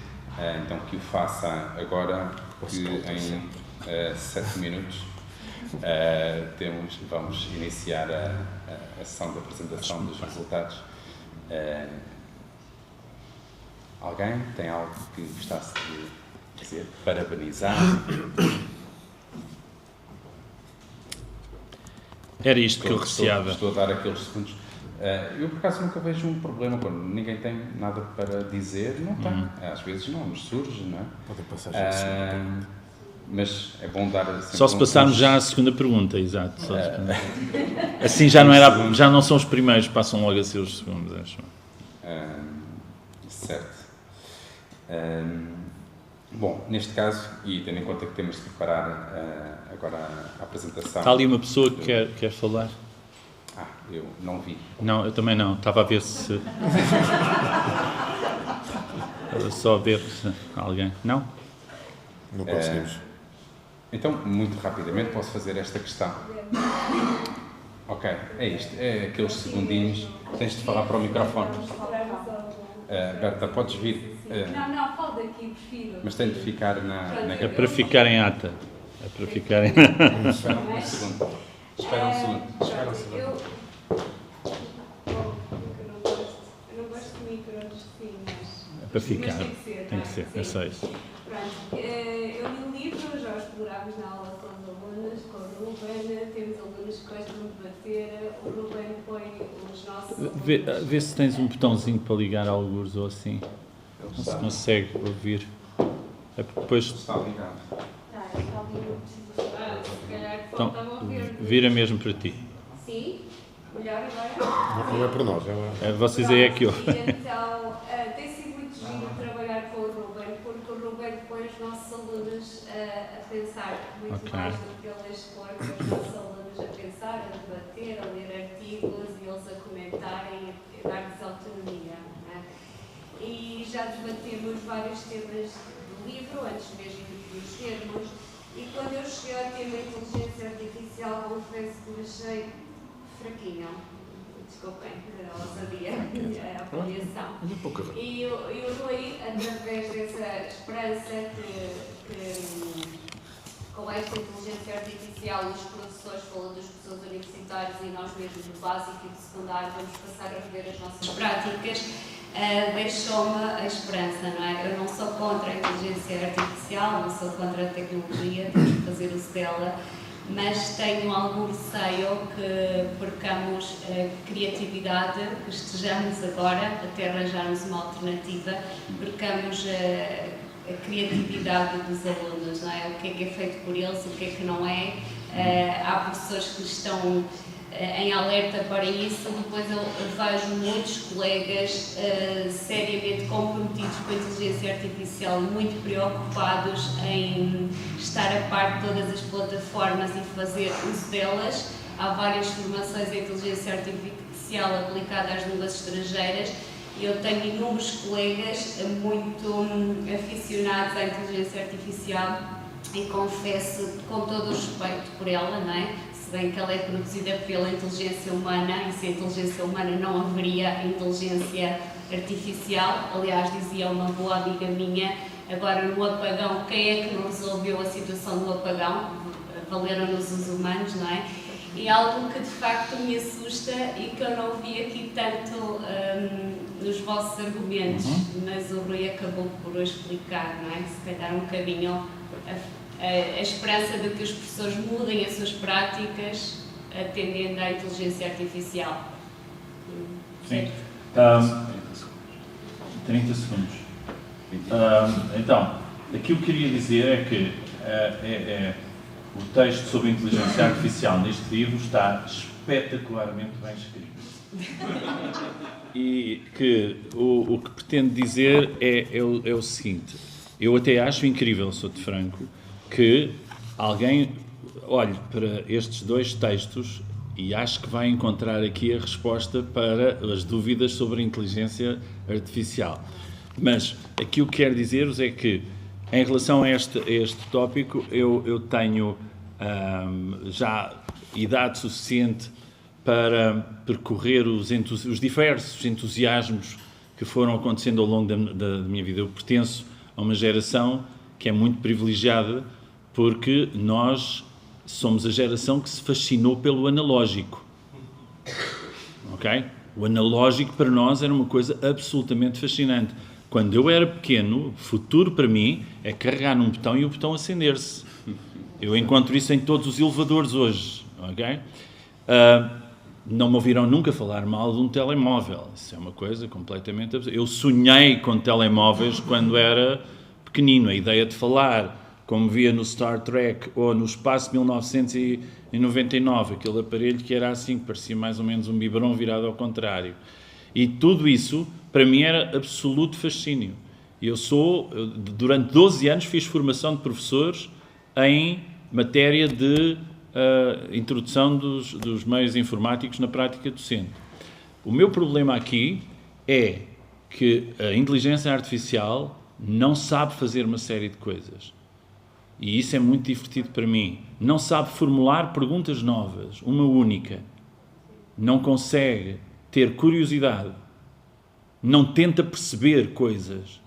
então que o faça agora, que em 7 minutos vamos iniciar a sessão de apresentação dos resultados. Alguém tem algo que gostasse de dizer? Parabenizar? Era isto que eu receava. Estou a dar aqueles segundos. Eu, por acaso, nunca vejo um problema quando ninguém tem nada para dizer. Não tem. Às vezes não, nos surge, não é? Podem passar mas é bom dar... Só se passarmos já à segunda pergunta, exato. Assim já não são os primeiros, passam logo a ser os segundos, acho. Certo. Bom, neste caso, e tendo em conta que temos de preparar agora a apresentação... Está ali uma pessoa que quer falar? Eu não vi. Não, eu também não. Estava a ver se... Estava só a ver se alguém... Não? Não conseguimos. Então, muito rapidamente, posso fazer esta questão. Ok, é isto. É aqueles segundinhos. Tens de falar para o microfone. Berta, podes vir. Não, fala daqui, prefiro. Mas tem de ficar na... É para ficar em ata. É para ficar em... Espera um segundo. Espera um segundo. Eu não gosto de micros, sim, mas... É para ficar. Mas Tem que ser, é só isso. Pronto, eu li o livro, já o explorámos na aula com os alunos, com o Ruben, temos alunos que gostam de debater, o Ruben põe os nossos... Vê se tens um botãozinho para ligar algures ou assim. Não se consegue ouvir. É porque depois... Está ligado. Está ali, não preciso falar, se calhar Então, faltava ouvir. vira mesmo para ti. Sim? Melhor agora? Não é para nós, Vocês aí é que eu... E então, tem sido muito giro trabalhar com o Ruben, porque o Ruben põe os nossos alunos a pensar muito mais do que ele expor, os nossos alunos a pensar, a debater, a ler artigos e eles a comentarem e dar-lhes autonomia. Não é? E já debatemos vários temas do livro, antes mesmo de os termos, e quando eu cheguei ao tema inteligência artificial, confesso que me achei fraquinho. Desculpem, a ousadia, a avaliação. E o Rui, através dessa esperança que com esta inteligência artificial os professores, falando dos professores universitários e nós mesmos do básico e do secundário, vamos passar a rever as nossas práticas, deixou-me a esperança, não é? Eu não sou contra a inteligência artificial, não sou contra a tecnologia, temos que fazer uso dela, mas tenho algum receio que percamos a criatividade, que estejamos agora, até arranjarmos uma alternativa, percamos a criatividade dos alunos, não é? O que é feito por eles, o que é que não é. Há professores que estão em alerta para isso, depois eu vejo muitos colegas seriamente comprometidos com a inteligência artificial, muito preocupados em estar a par de todas as plataformas e fazer uso delas. Há várias formações em inteligência artificial aplicada às línguas estrangeiras e eu tenho inúmeros colegas muito aficionados à inteligência artificial e confesso com todo o respeito por ela, não é? se bem que ela é produzida pela inteligência humana, e sem inteligência humana não haveria inteligência artificial. Aliás, dizia uma boa amiga minha, agora no apagão, quem é que não resolveu a situação do apagão? Valeram-nos os humanos, não é? E algo que de facto me assusta e que eu não vi aqui tanto nos vossos argumentos, mas o Rui acabou por explicar, não é? Se calhar um bocadinho a esperança de que os professores mudem as suas práticas atendendo à inteligência artificial. Sim. 30 segundos. Então, aquilo que eu queria dizer é que o texto sobre a inteligência artificial neste livro está espetacularmente bem escrito. E que o que pretendo dizer é o seguinte: eu até acho incrível, sou-te franco, que alguém olhe para estes dois textos e acho que vai encontrar aqui a resposta para as dúvidas sobre a inteligência artificial. Mas aquilo que quero dizer-vos é que, em relação a este tópico, eu tenho já idade suficiente para percorrer os diversos entusiasmos que foram acontecendo ao longo da minha vida. Eu pertenço a uma geração que é muito privilegiada, porque nós somos a geração que se fascinou pelo analógico. Ok? O analógico para nós era uma coisa absolutamente fascinante. Quando eu era pequeno, o futuro para mim é carregar num botão e o botão acender-se. Eu encontro isso em todos os elevadores hoje. Ok? Não me ouviram nunca falar mal de um telemóvel. Isso é uma coisa completamente absurda. Eu sonhei com telemóveis quando era pequenino. A ideia de falar, como via no Star Trek ou no Espaço 1999, aquele aparelho que era assim, que parecia mais ou menos um biberon virado ao contrário. E tudo isso, para mim, era absoluto fascínio. Eu durante 12 anos, fiz formação de professores em matéria de introdução dos meios informáticos na prática docente. O meu problema aqui é que a inteligência artificial não sabe fazer uma série de coisas. E isso é muito divertido para mim. Não sabe formular perguntas novas, uma única. Não consegue ter curiosidade. Não tenta perceber coisas.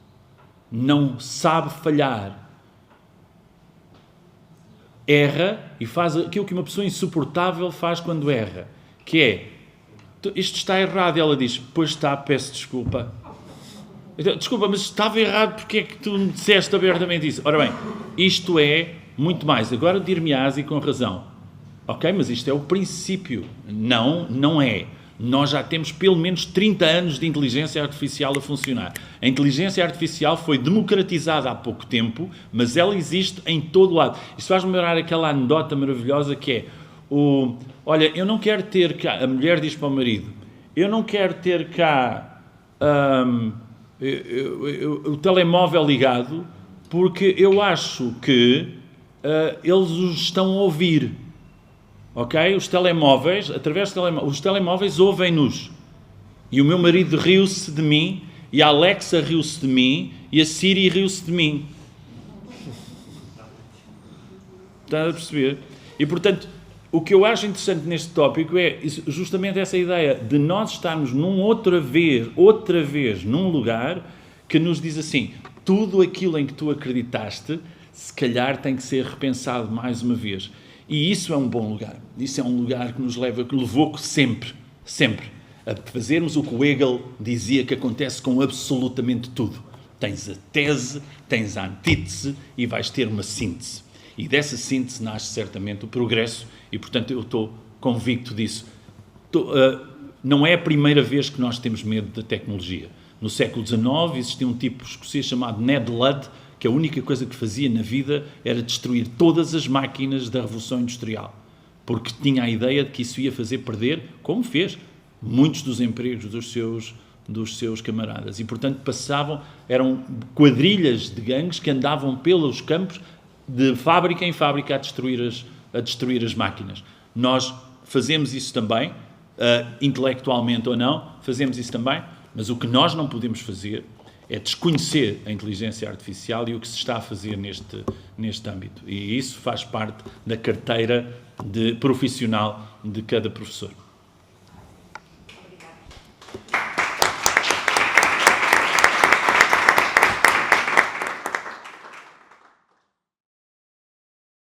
Não sabe falhar. Erra e faz aquilo que uma pessoa insuportável faz quando erra, que é: isto está errado. E ela diz: pois está, peço desculpa. Desculpa, mas estava errado, porque é que tu me disseste abertamente isso? Ora bem, isto é muito mais. Agora dir-me-ás, e com razão. Ok, mas isto é o princípio. Não é. Nós já temos pelo menos 30 anos de inteligência artificial a funcionar. A inteligência artificial foi democratizada há pouco tempo, mas ela existe em todo lado. Isso faz-me lembrar aquela anedota maravilhosa que é: olha, eu não quero ter cá, a mulher diz para o marido, eu não quero ter cá o telemóvel ligado, porque eu acho que eles os estão a ouvir. Ok? Os telemóveis, através os telemóveis ouvem-nos. E o meu marido riu-se de mim, e a Alexa riu-se de mim, e a Siri riu-se de mim. Está a perceber? E, portanto, o que eu acho interessante neste tópico é justamente essa ideia de nós estarmos outra vez, num lugar que nos diz assim: tudo aquilo em que tu acreditaste, se calhar tem que ser repensado mais uma vez. E isso é um bom lugar. Isso é um lugar que nos levou sempre, a fazermos o que o Hegel dizia que acontece com absolutamente tudo. Tens a tese, tens a antítese e vais ter uma síntese. E dessa síntese nasce certamente o progresso e, portanto, eu estou convicto disso. Não é a primeira vez que nós temos medo da tecnologia. No século XIX existia um tipo escocês chamado Ned Ludd, que a única coisa que fazia na vida era destruir todas as máquinas da Revolução Industrial, porque tinha a ideia de que isso ia fazer perder, como fez, muitos dos empregos dos seus camaradas. E, portanto, eram quadrilhas de gangues que andavam pelos campos de fábrica em fábrica a destruir as máquinas. Nós fazemos isso também, intelectualmente ou não, fazemos isso também, mas o que nós não podemos fazer é desconhecer a inteligência artificial e o que se está a fazer neste âmbito. E isso faz parte da carteira profissional de cada professor.